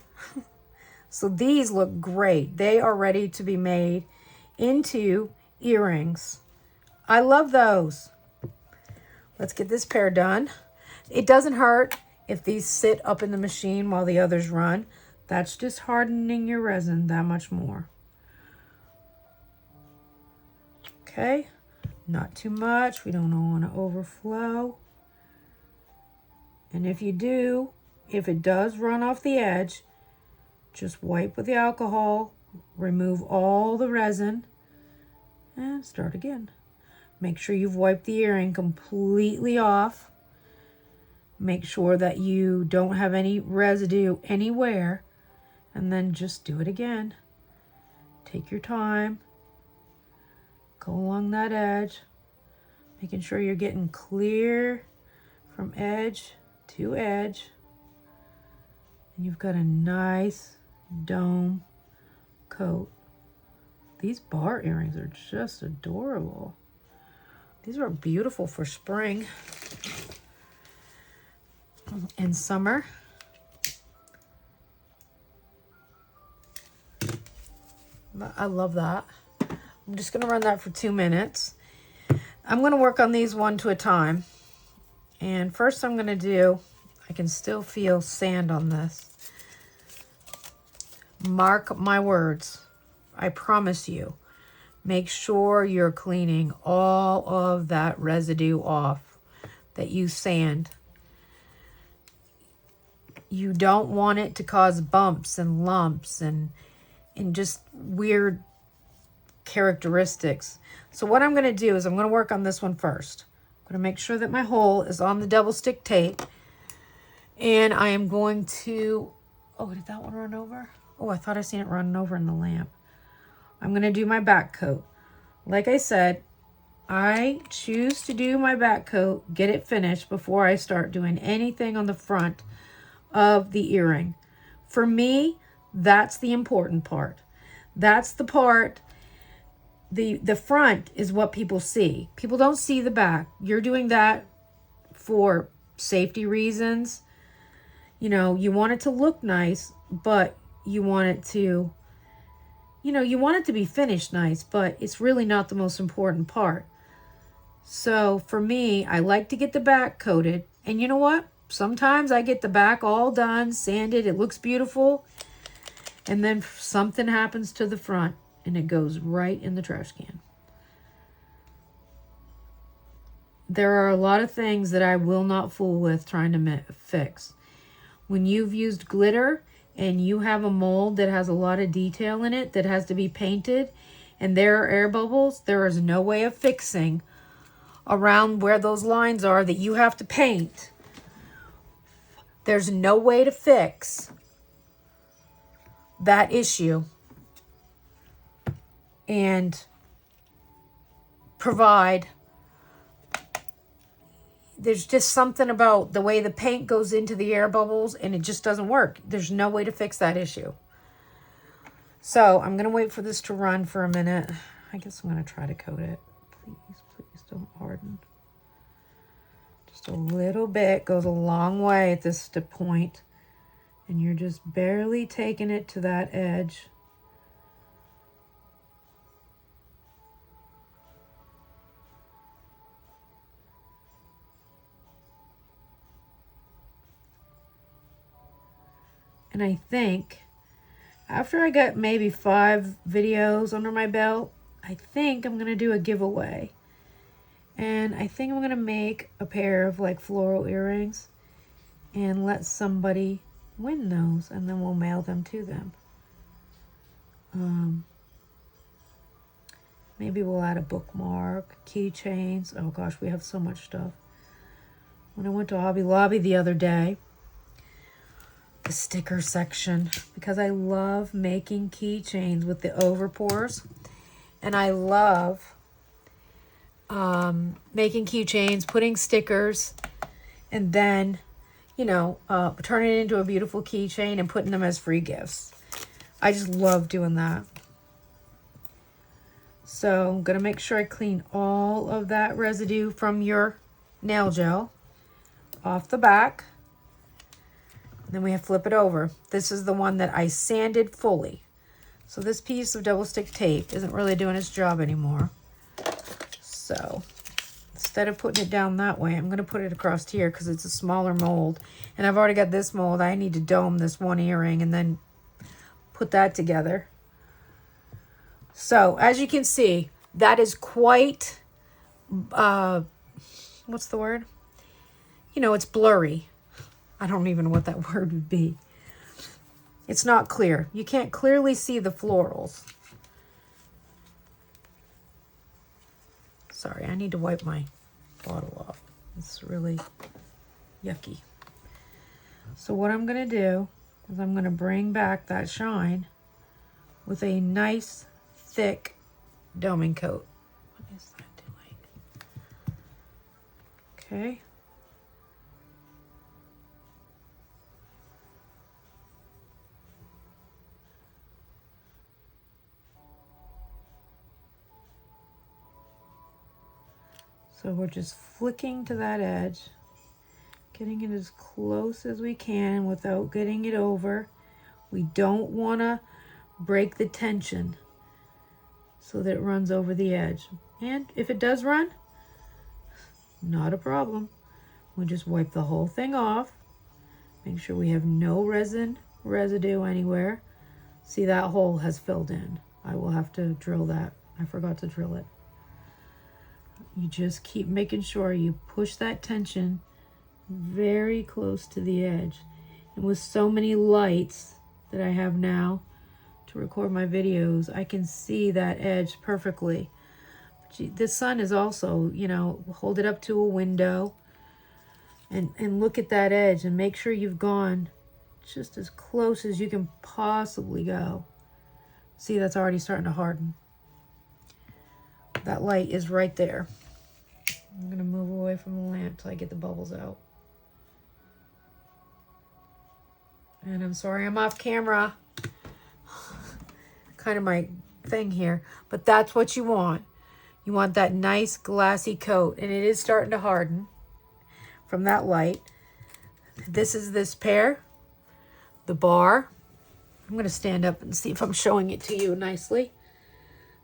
So these look great. They are ready to be made into earrings. I love those. Let's get this pair done. It doesn't hurt if these sit up in the machine while the others run. That's just hardening your resin that much more. Okay, not too much. We don't want to overflow. And if you do, if it does run off the edge, just wipe with the alcohol, remove all the resin, and start again. Make sure you've wiped the earring completely off. Make sure that you don't have any residue anywhere, and then just do it again. Take your time. Go along that edge, making sure you're getting clear from edge to edge. And you've got a nice dome coat. These bar earrings are just adorable. These are beautiful for spring and summer. I love that. I'm just going to run that for 2 minutes. I'm going to work on these one to a time. And first I'm going to do, I can still feel sand on this. Mark my words. I promise you. Make sure you're cleaning all of that residue off that you sand. You don't want it to cause bumps and lumps and just weird characteristics. So what I'm going to do is I'm going to work on this one first. I'm going to make sure that my hole is on the double stick tape. And I am going to, oh, did that one run over? Oh, I thought I seen it running over in the lamp. I'm going to do my back coat. Like I said, I choose to do my back coat, get it finished before I start doing anything on the front of the earring. For me, that's the important part. That's the part, the front is what people see. People don't see the back. You're doing that for safety reasons. You know, you want it to look nice, but you want it to, you know, you want it to be finished nice, but it's really not the most important part. So for me, I like to get the back coated. And you know what? Sometimes I get the back all done, sanded, it looks beautiful. And then something happens to the front and it goes right in the trash can. There are a lot of things that I will not fool with trying to fix. When you've used glitter and you have a mold that has a lot of detail in it that has to be painted and there are air bubbles, there is no way of fixing around where those lines are that you have to paint. There's no way to fix that issue and provide. There's just something about the way the paint goes into the air bubbles and it just doesn't work. There's no way to fix that issue. So I'm going to wait for this to run for a minute. I guess I'm going to try to coat it. Please don't harden. Just a little bit goes a long way at this point. And you're just barely taking it to that edge. And I think after I got maybe 5 videos under my belt, I think I'm going to do a giveaway. And I think I'm going to make a pair of like floral earrings and let somebody win those, and then we'll mail them to them. Maybe we'll add a bookmark, keychains. Oh gosh, we have so much stuff. When I went to Hobby Lobby the other day, the sticker section, because I love making keychains with the overpours, and I love making keychains, putting stickers, and then you know, turning it into a beautiful keychain and putting them as free gifts. I just love doing that. So I'm going to make sure I clean all of that residue from your nail gel off the back. Then we have to flip it over. This is the one that I sanded fully. So this piece of double stick tape isn't really doing its job anymore. So let's instead of putting it down that way, I'm going to put it across here because it's a smaller mold. And I've already got this mold. I need to dome this one earring and then put that together. So, as you can see, that is quite, what's the word? You know, it's blurry. I don't even know what that word would be. It's not clear. You can't clearly see the florals. Sorry, I need to wipe my bottle off. It's really yucky. So what I'm going to do is I'm going to bring back that shine with a nice, thick doming coat. What is that doing? Okay. So we're just flicking to that edge, getting it as close as we can without getting it over. We don't want to break the tension so that it runs over the edge. And if it does run, not a problem. We just wipe the whole thing off. Make sure we have no resin residue anywhere. See, that hole has filled in. I will have to drill that. I forgot to drill it. You just keep making sure you push that tension very close to the edge. And with so many lights that I have now to record my videos, I can see that edge perfectly. But the sun is also, you know, hold it up to a window and look at that edge and make sure you've gone just as close as you can possibly go. See, that's already starting to harden. That light is right there. I'm going to move away from the lamp till I get the bubbles out. And I'm sorry I'm off camera. Kind of my thing here. But that's what you want. You want that nice glassy coat. And it is starting to harden from that light. This is this pair. The bar. I'm going to stand up and see if I'm showing it to you nicely.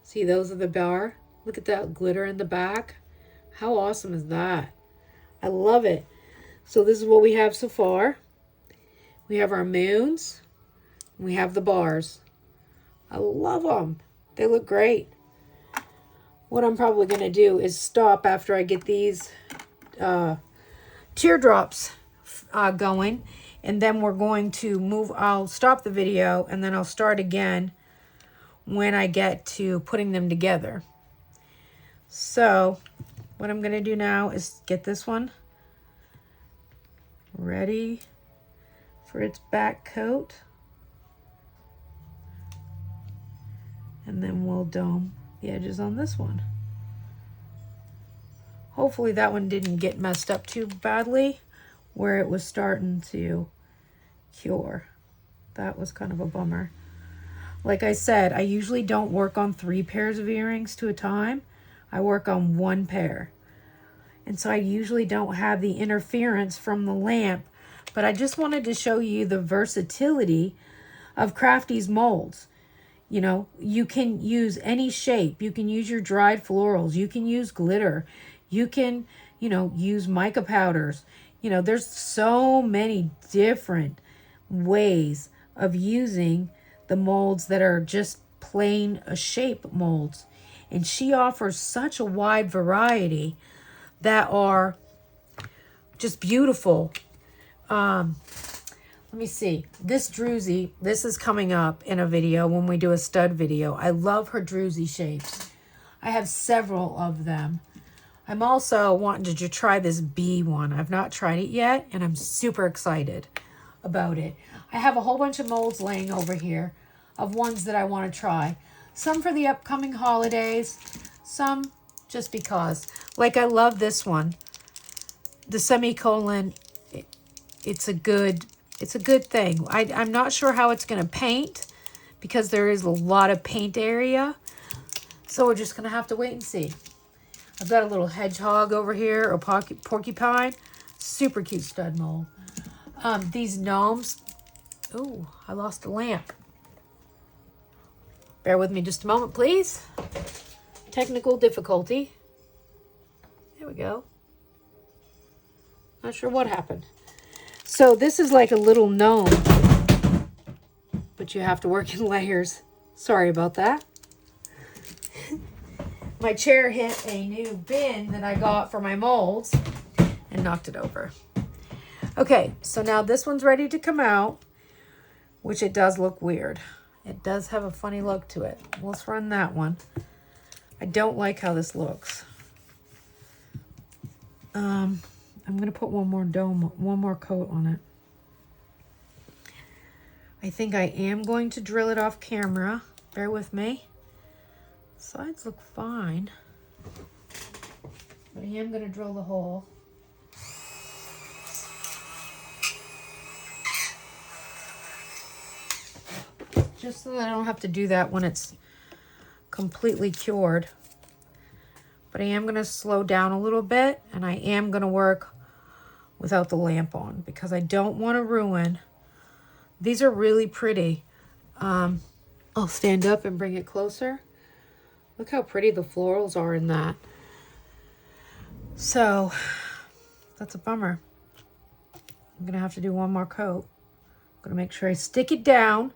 See, those are the bar. Look at that glitter in the back. How awesome is that? I love it. So this is what we have so far. We have our moons. We have the bars. I love them. They look great. What I'm probably going to do is stop after I get these teardrops going. And then we're going to move. I'll stop the video and then I'll start again when I get to putting them together. So what I'm going to do now is get this one ready for its back coat. And then we'll dome the edges on this one. Hopefully that one didn't get messed up too badly where it was starting to cure. That was kind of a bummer. Like I said, I usually don't work on 3 pairs of earrings to a time. I work on 1 pair. And so I usually don't have the interference from the lamp, but I just wanted to show you the versatility of Crafty's molds. You know, you can use any shape. You can use your dried florals. You can use glitter. You can, you know, use mica powders. You know, there's so many different ways of using the molds that are just plain shape molds. And she offers such a wide variety that are just beautiful. Let me see. This druzy, this is coming up in a video when we do a stud video. I love her druzy shapes. I have several of them. I'm also wanting to try this bee one. I've not tried it yet, and I'm super excited about it. I have a whole bunch of molds laying over here of ones that I want to try. Some for the upcoming holidays, some just because. Like, I love this one. The semicolon, it's a good thing. I'm not sure how it's going to paint because there is a lot of paint area. So we're just going to have to wait and see. I've got a little hedgehog over here, or porcupine. Super cute stud mold. These gnomes. Oh, I lost the lamp. Bear with me just a moment, please. Technical difficulty. There we go. Not sure what happened. So this is like a little gnome, but you have to work in layers. Sorry about that. My chair hit a new bin that I got for my molds and knocked it over. Okay, so now this one's ready to come out, which it does look weird. It does have a funny look to it. Let's run that one. I don't like how this looks. I'm going to put one more coat on it. I think I am going to drill it off camera. Bear with me. Sides look fine. But I am going to drill the hole. Just so that I don't have to do that when it's completely cured. But I am going to slow down a little bit, and I am going to work without the lamp on because I don't want to ruin. These are really pretty. I'll stand up and bring it closer. Look how pretty the florals are in that. So that's a bummer. I'm going to have to do one more coat. I'm going to make sure I stick it down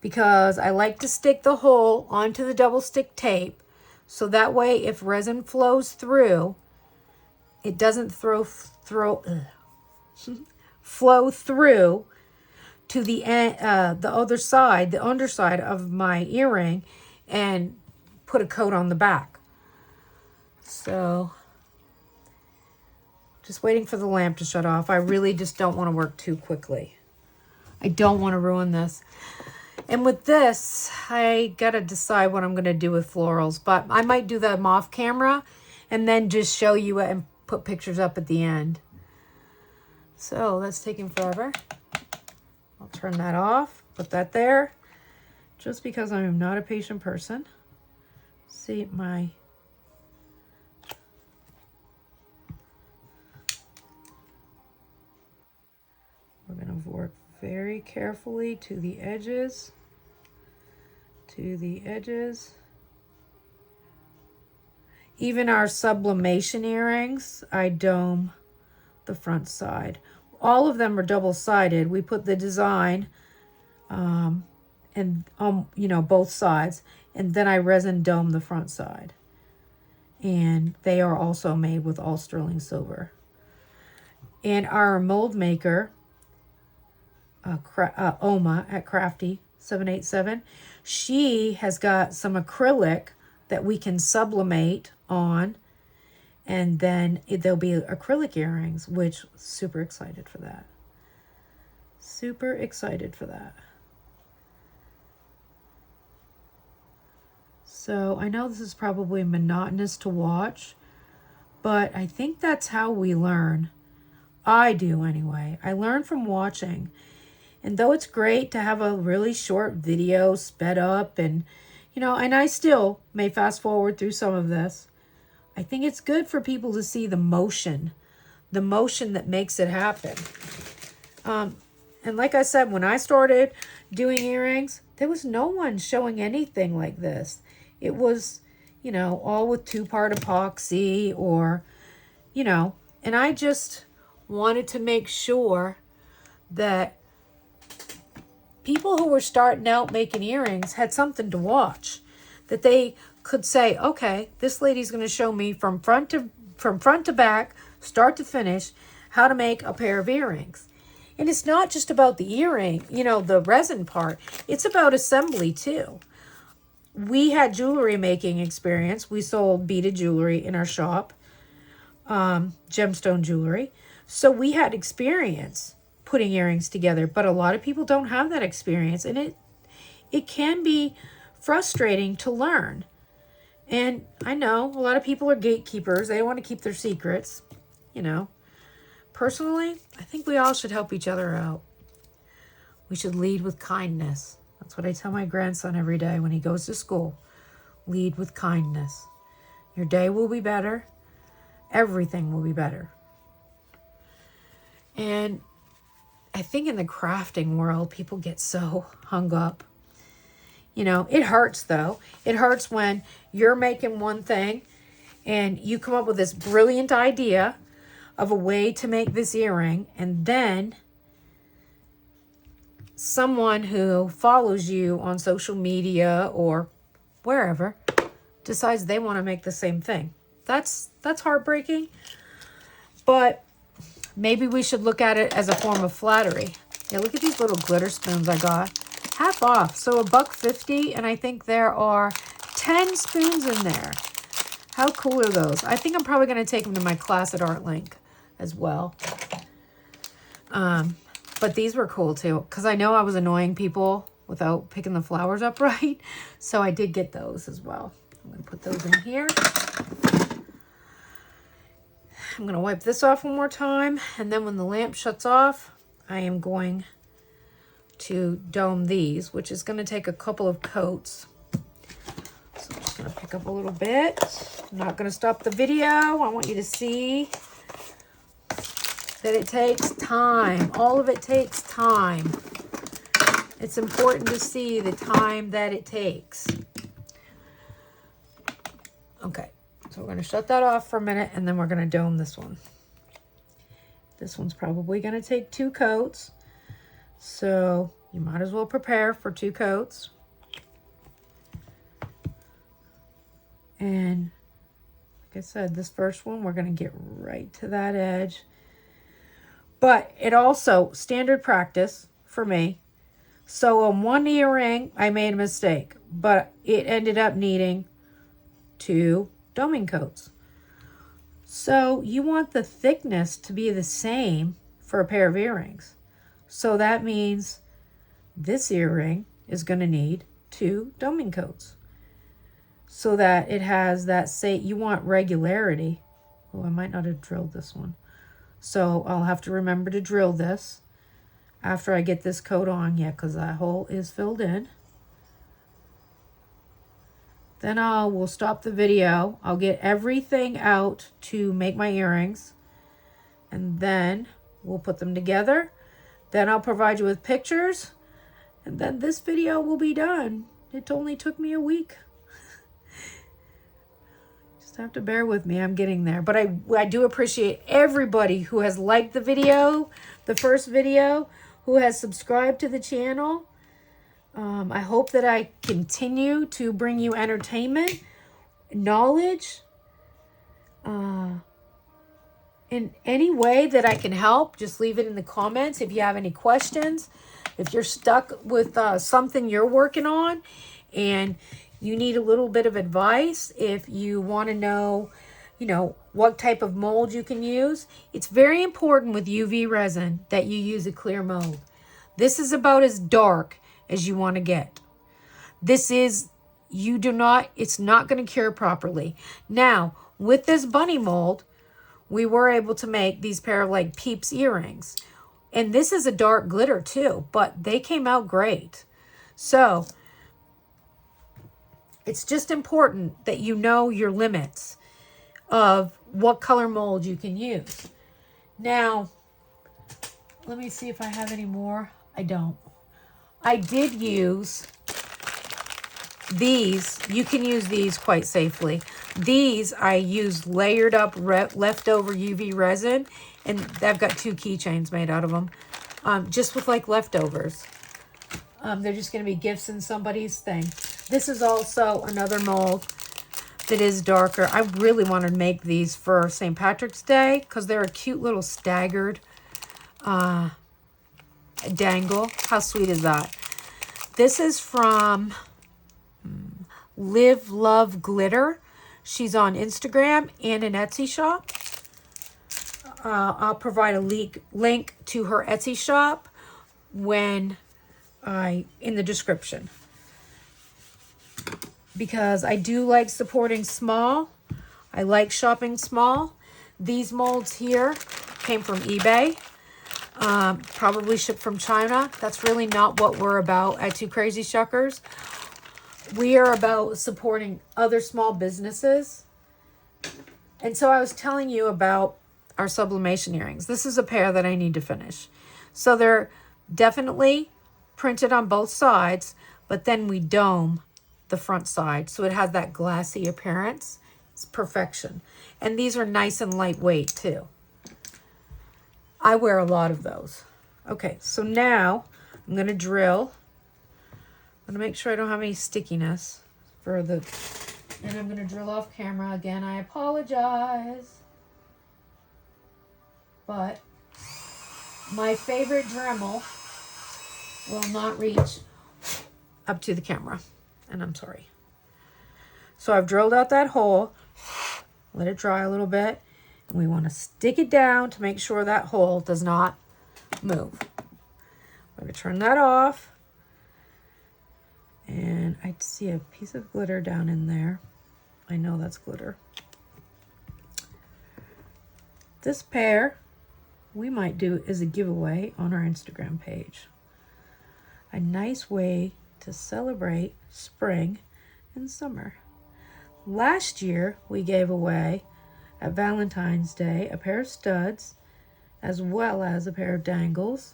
because I like to stick the hole onto the double stick tape. So that way if resin flows through, it doesn't flow through to the other side, the underside of my earring, and put a coat on the back. So just waiting for the lamp to shut off. I really just don't want to work too quickly. I don't want to ruin this. And with this, I got to decide what I'm going to do with florals, but I might do them off camera and then just show you it and put pictures up at the end. So that's taking forever. I'll turn that off, put that there, just because I am not a patient person. See my... We're going to work very carefully to the edges. To the edges. Even our sublimation earrings, I dome the front side. All of them are double-sided. We put the design and you know, both sides, and then I resin dome the front side. And they are also made with all sterling silver. And our mold maker, Oma at Crafty 787, she has got some acrylic that we can sublimate on, and then there'll be acrylic earrings, which super excited for that. Super excited for that. So I know this is probably monotonous to watch, but I think that's how we learn. I do anyway. I learn from watching. And though it's great to have a really short video sped up and, you know, and I still may fast forward through some of this, I think it's good for people to see the motion that makes it happen. And like I said, when I started doing earrings, there was no one showing anything like this. It was, you know, all with 2-part epoxy or, you know, and I just wanted to make sure that people who were starting out making earrings had something to watch, that they could say, okay, this lady's going to show me from front to back, start to finish, how to make a pair of earrings. And it's not just about the earring, you know, the resin part. It's about assembly too. We had jewelry making experience. We sold beaded jewelry in our shop, gemstone jewelry. So we had experience putting earrings together, but a lot of people don't have that experience, and it can be frustrating to learn. And I know a lot of people are gatekeepers. They want to keep their secrets, you know. Personally, I think we all should help each other out. We should lead with kindness. That's what I tell my grandson every day when he goes to school. Lead with kindness. Your day will be better. Everything will be better. And I think in the crafting world, people get so hung up. You know, it hurts though. It hurts when you're making one thing and you come up with this brilliant idea of a way to make this earring, and then someone who follows you on social media or wherever decides they want to make the same thing. That's heartbreaking, but maybe we should look at it as a form of flattery. Yeah, look at these little glitter spoons I got. Half off, so $1.50, and I think there are 10 spoons in there. How cool are those? I think I'm probably going to take them to my class at ArtLink as well. But these were cool too, because I know I was annoying people without picking the flowers up right. So I did get those as well. I'm going to put those in here. I'm going to wipe this off one more time. And then when the lamp shuts off, I am going to dome these, which is going to take a couple of coats. So I'm just going to pick up a little bit. I'm not going to stop the video. I want you to see that it takes time. All of it takes time. It's important to see the time that it takes. Okay, so we're going to shut that off for a minute, and then we're going to dome this one. This one's probably going to take 2 coats, so you might as well prepare for 2 coats. And like I said, this first one, we're going to get right to that edge. But it also, standard practice for me. So on one earring, I made a mistake, but it ended up needing 2 doming coats. So you want the thickness to be the same for a pair of earrings. So that means this earring is going to need 2 doming coats. So that it has that, say, you want regularity. Oh, I might not have drilled this one. So I'll have to remember to drill this after I get this coat on. Yeah, because that hole is filled in. Then we'll stop the video. I'll get everything out to make my earrings. And then we'll put them together. Then I'll provide you with pictures. And then this video will be done. It only took me a week. Have to bear with me, I'm getting there. But I do appreciate everybody who has liked the video, the first video, who has subscribed to the channel. I hope that I continue to bring you entertainment, knowledge, in any way that I can help. Just leave it in the comments if you have any questions. If you're stuck with something you're working on and you need a little bit of advice, if you want to know, what type of mold you can use. It's very important with UV resin that you use a clear mold. This is about as dark as you want to get. It's not going to cure properly. Now, with this bunny mold, we were able to make these pair of like Peeps earrings. And this is a dark glitter too, but they came out great. So it's just important that you know your limits of what color mold you can use. Now, let me see if I have any more. I don't. I did use these. You can use these quite safely. These I used layered up leftover UV resin, and I've got 2 keychains made out of them, just with like leftovers. They're just going to be gifts in somebody's thing. This is also another mold that is darker. I really want to make these for St. Patrick's Day because they're a cute little staggered dangle. How sweet is that? This is from LiveLoveAndGlittter. She's on Instagram and an Etsy shop. I'll provide a link to her Etsy shop in the description. Because I do like supporting small. I like shopping small. These molds here came from eBay. Probably shipped from China. That's really not what we're about at TwoCrazyShuckers. We are about supporting other small businesses. And so I was telling you about our sublimation earrings. This is a pair that I need to finish. So they're definitely printed on both sides, but then we dome the front side so it has that glassy appearance. It's perfection. And these are nice and lightweight too. I wear a lot of those. Okay, so now I'm going to drill. I'm going to make sure I don't have any stickiness for the... And I'm going to drill off camera again. I apologize. But my favorite Dremel will not reach up to the camera. And I'm sorry. So I've drilled out that hole. Let it dry a little bit. And we want to stick it down to make sure that hole does not move. I'm going to turn that off. And I see a piece of glitter down in there. I know that's glitter. This pair we might do as a giveaway on our Instagram page. A nice way to celebrate spring and summer. Last year we gave away at Valentine's Day a pair of studs as well as a pair of dangles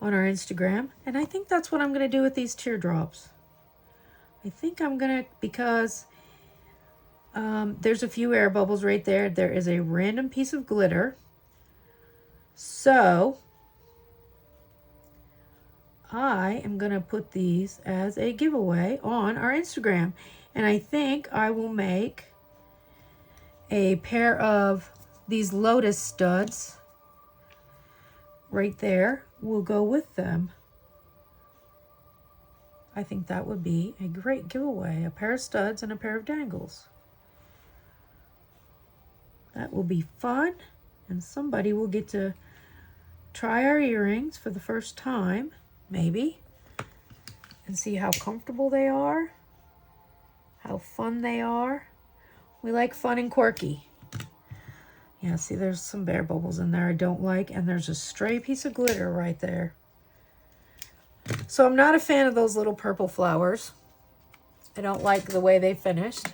on our Instagram. And I think that's what I'm going to do with these teardrops. I think I'm going to, because there's a few air bubbles right there. There is a random piece of glitter. So I am going to put these as a giveaway on our Instagram. And I think I will make a pair of these lotus studs right there. Will go with them. I think that would be a great giveaway. A pair of studs and a pair of dangles. That will be fun. And somebody will get to try our earrings for the first time, maybe, and see how comfortable they are, how fun they are. We like fun and quirky. Yeah, see, there's some air bubbles in there I don't like, and there's a stray piece of glitter right there. So I'm not a fan of those little purple flowers. I don't like the way they finished.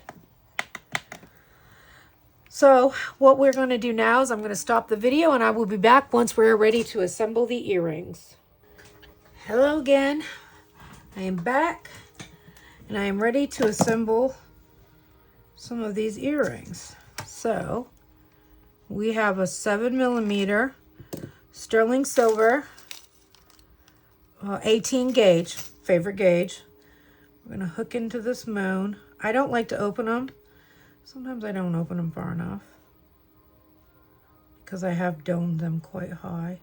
So what we're going to do now is I'm going to stop the video and I will be back once we're ready to assemble the earrings. Hello again. I am back and I am ready to assemble some of these earrings. So we have a 7mm sterling silver 18 gauge, favorite gauge. We're going to hook into this moon. I don't like to open them. Sometimes I don't open them far enough because I have domed them quite high.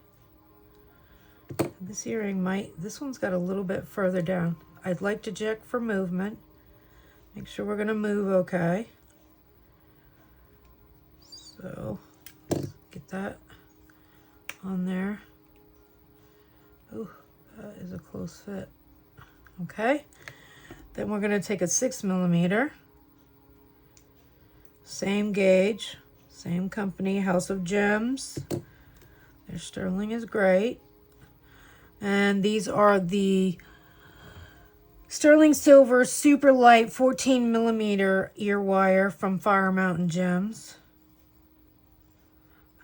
This earring this one's got a little bit further down. I'd like to check for movement. Make sure we're going to move okay. So get that on there. Oh, that is a close fit. Okay. Then we're going to take a 6mm. Same gauge, same company, House of Gems. Their sterling is great. And these are the sterling silver super light 14mm ear wire from Fire Mountain Gems.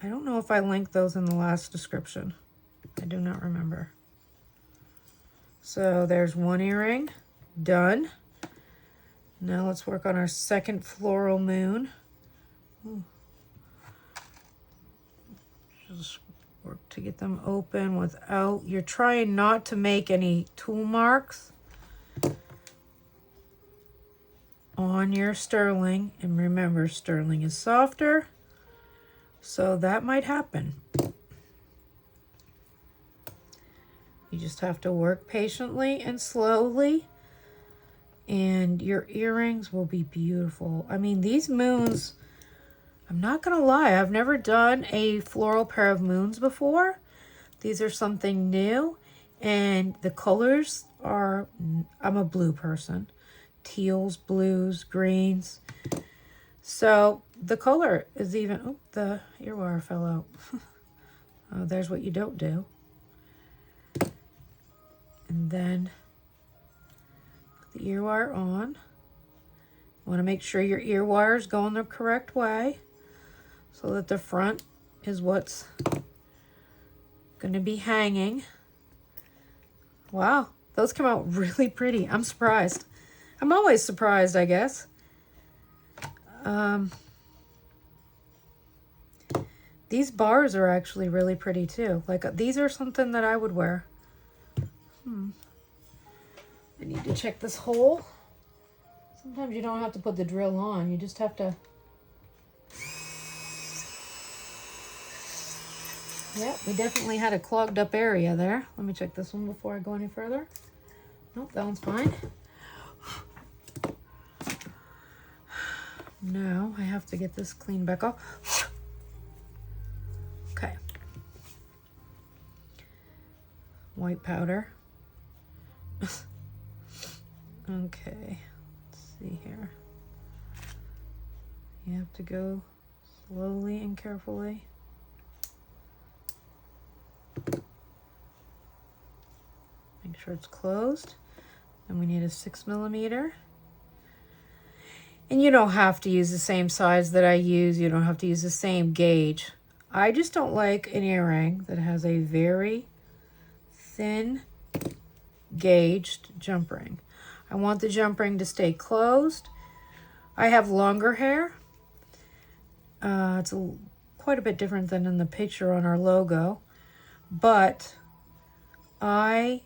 I don't know if I linked those in the last description. I do not remember. So there's one earring done. Now let's work on our second floral moon. Ooh. Just work to get them open without, you're trying not to make any tool marks on your sterling. And remember, sterling is softer, so that might happen. You just have to work patiently and slowly. And your earrings will be beautiful. I mean, these moons, I'm not going to lie, I've never done a floral pair of moons before. These are something new. And the colors are, I'm a blue person. Teals, blues, greens. So the color is even, oh, the ear wire fell out. Oh, there's what you don't do. And then the ear wire on. You want to make sure your ear wires go in the correct way so that the front is what's going to be hanging. Wow, those come out really pretty. I'm surprised. I'm always surprised, I guess. These bars are actually really pretty too. Like these are something that I would wear. I need to check this hole. Sometimes you don't have to put the drill on. You just have to. Yeah, we definitely had a clogged up area there. Let me check this one before I go any further. Nope, that one's fine. Now I have to get this cleaned back off. Okay. White powder. Okay, let's see here. You have to go slowly and carefully. Make sure it's closed. And we need a 6mm. And you don't have to use the same size that I use. You don't have to use the same gauge. I just don't like an earring that has a very thin gauged jump ring. I want the jump ring to stay closed. I have longer hair. It's quite a bit different than in the picture on our logo, but I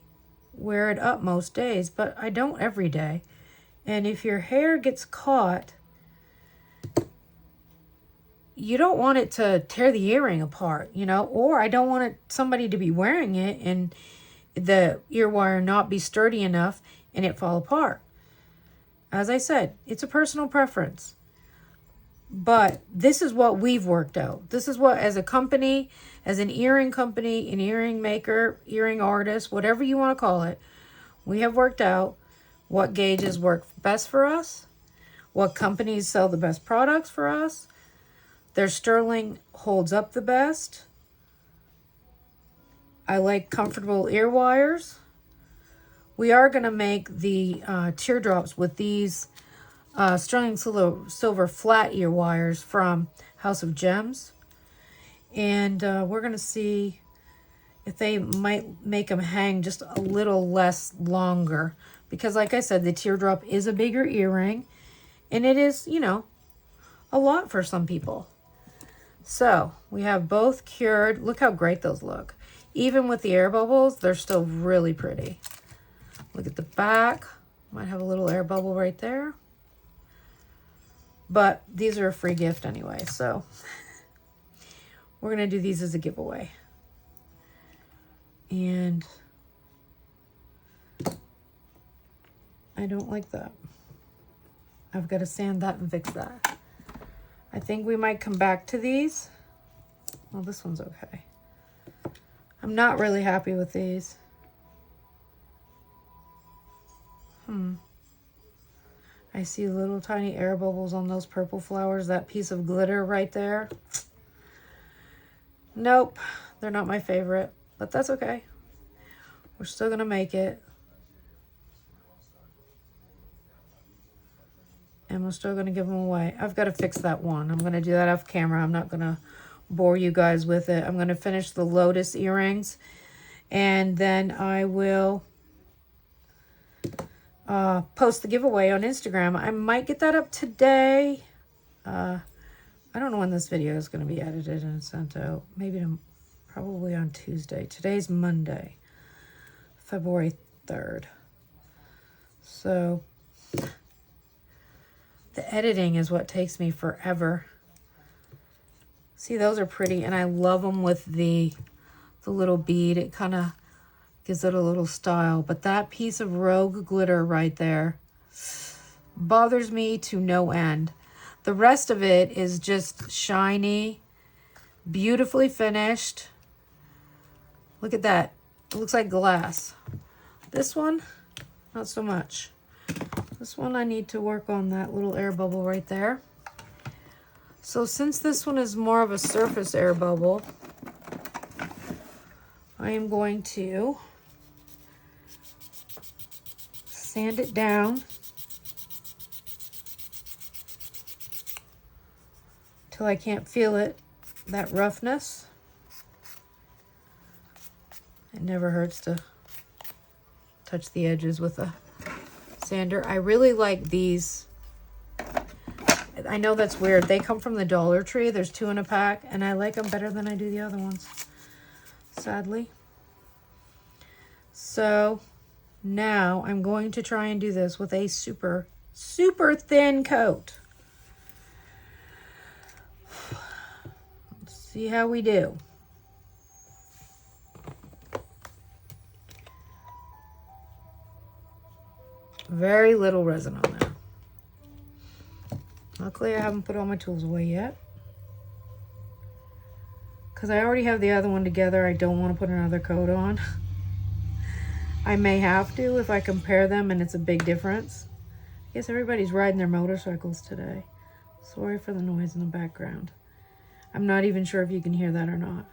wear it up most days, but I don't every day. And if your hair gets caught, you don't want it to tear the earring apart, you know, or I don't want somebody to be wearing it and the ear wire not be sturdy enough and it fall apart. As I said, it's a personal preference. But this is what we've worked out. This is what, as a company, as an earring company, an earring maker, earring artist, whatever you want to call it, we have worked out what gauges work best for us, what companies sell the best products for us. Their sterling holds up the best. I like comfortable ear wires. We are going to make the teardrops with these sterling silver flat ear wires from House of Gems. And we're going to see if they might make them hang just a little less longer. Because like I said, the teardrop is a bigger earring. And it is, you know, a lot for some people. So we have both cured. Look how great those look. Even with the air bubbles, they're still really pretty. Look at the back. Might have a little air bubble right there. But these are a free gift anyway, so we're going to do these as a giveaway. And I don't like that. I've got to sand that and fix that. I think we might come back to these. Well, this one's okay. I'm not really happy with these. I see little tiny air bubbles on those purple flowers. That piece of glitter right there. Nope, they're not my favorite, but that's okay. We're still gonna make it. And we're still gonna give them away. I've got to fix that one. I'm gonna do that off camera. I'm not gonna bore you guys with it. I'm gonna finish the lotus earrings, and then I will post the giveaway on Instagram. I might get that up today. I don't know when this video is going to be edited and sent out. Maybe probably on Tuesday. Today's Monday, February 3rd. So the editing is what takes me forever. See, those are pretty, and I love them with the little bead. It kind of gives it a little style. But that piece of rogue glitter right there bothers me to no end. The rest of it is just shiny, beautifully finished. Look at that. It looks like glass. This one, not so much. This one, I need to work on that little air bubble right there. So since this one is more of a surface air bubble, I am going to sand it down till I can't feel it, that roughness. It never hurts to touch the edges with a sander. I really like these. I know that's weird. They come from the Dollar Tree. There's 2 in a pack, and I like them better than I do the other ones, sadly. So now I'm going to try and do this with a super, super thin coat. Let's see how we do. Very little resin on there. Luckily, I haven't put all my tools away yet. Because I already have the other one together, I don't want to put another coat on. I may have to if I compare them and it's a big difference. I guess everybody's riding their motorcycles today. Sorry for the noise in the background. I'm not even sure if you can hear that or not.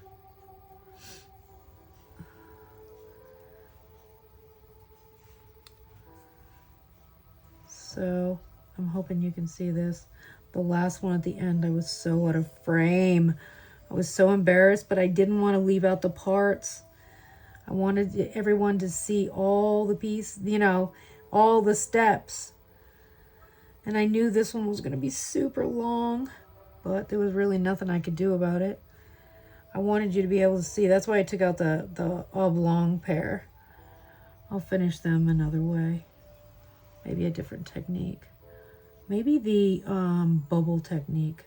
So I'm hoping you can see this. The last one at the end, I was so out of frame. I was so embarrassed, but I didn't want to leave out the parts. I wanted everyone to see all the pieces, you know, all the steps. And I knew this one was going to be super long, but there was really nothing I could do about it. I wanted you to be able to see. That's why I took out the oblong pair. I'll finish them another way. Maybe a different technique. Maybe the bubble technique.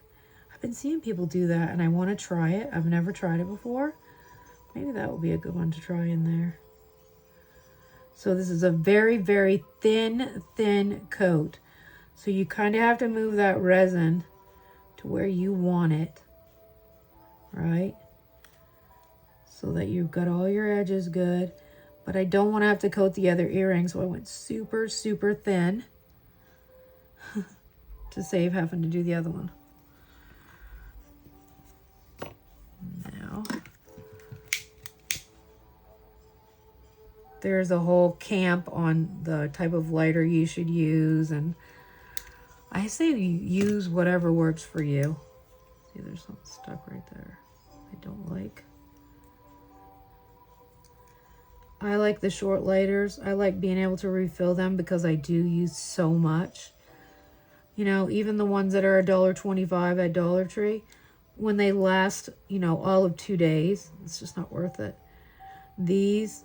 I've been seeing people do that and I want to try it. I've never tried it before. Maybe that would be a good one to try in there. So this is a very, very thin coat. So you kind of have to move that resin to where you want it, right? So that you've got all your edges good. But I don't want to have to coat the other earrings, so I went super, super thin to save having to do the other one. Now, there's a whole camp on the type of lighter you should use, and I say you use whatever works for you. See, there's something stuck right there I don't like. I like the short lighters. I like being able to refill them because I do use so much. You know, even the ones that are $1.25 at Dollar Tree, when they last, you know, all of 2 days, it's just not worth it. These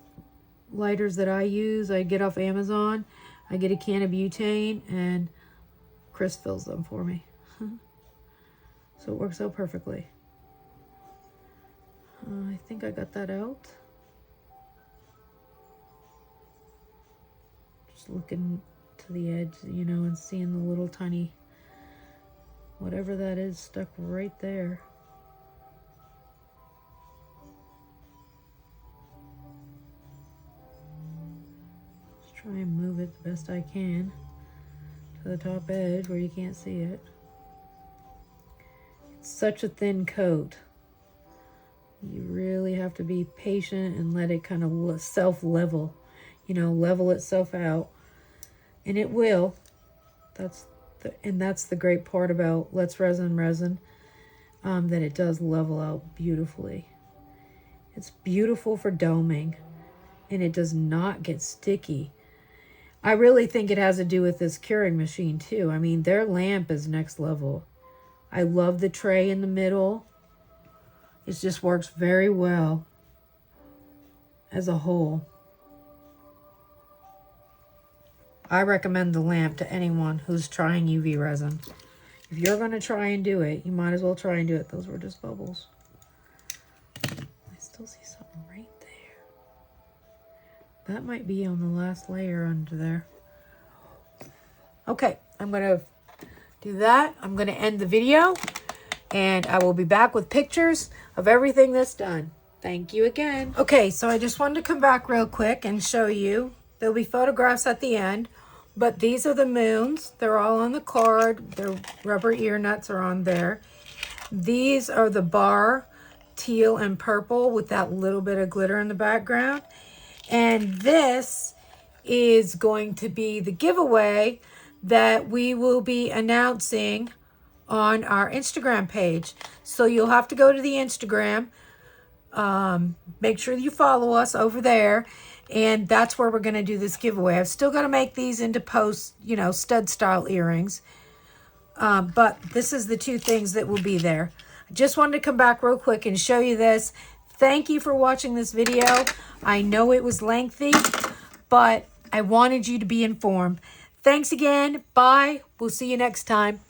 lighters that I use, I get off Amazon. I get a can of butane and Chris fills them for me. So it works out perfectly. I think I got that out. Looking to the edge, you know, and seeing the little tiny whatever that is stuck right there. Just try and move it the best I can to the top edge where you can't see it. It's such a thin coat. You really have to be patient and let it kind of self-level, you know, level itself out. And it will. That's the great part about Let's Resin, that it does level out beautifully. It's beautiful for doming, and it does not get sticky. I really think it has to do with this curing machine too. I mean, their lamp is next level. I love the tray in the middle. It just works very well as a whole. I recommend the lamp to anyone who's trying UV resin. If you're going to try and do it, you might as well try and do it. Those were just bubbles. I still see something right there. That might be on the last layer under there. Okay, I'm going to do that. I'm going to end the video, and I will be back with pictures of everything that's done. Thank you again. Okay, so I just wanted to come back real quick and show you. There'll be photographs at the end, but these are the moons. They're all on the card. Their rubber ear nuts are on there. These are the bar, teal and purple with that little bit of glitter in the background. And this is going to be the giveaway that we will be announcing on our Instagram page. So you'll have to go to the Instagram. Make sure you follow us over there. And that's where we're going to do this giveaway. I've still got to make these into post, you know, stud style earrings. But this is the two things that will be there. I just wanted to come back real quick and show you this. Thank you for watching this video. I know it was lengthy, but I wanted you to be informed. Thanks again. Bye. We'll see you next time.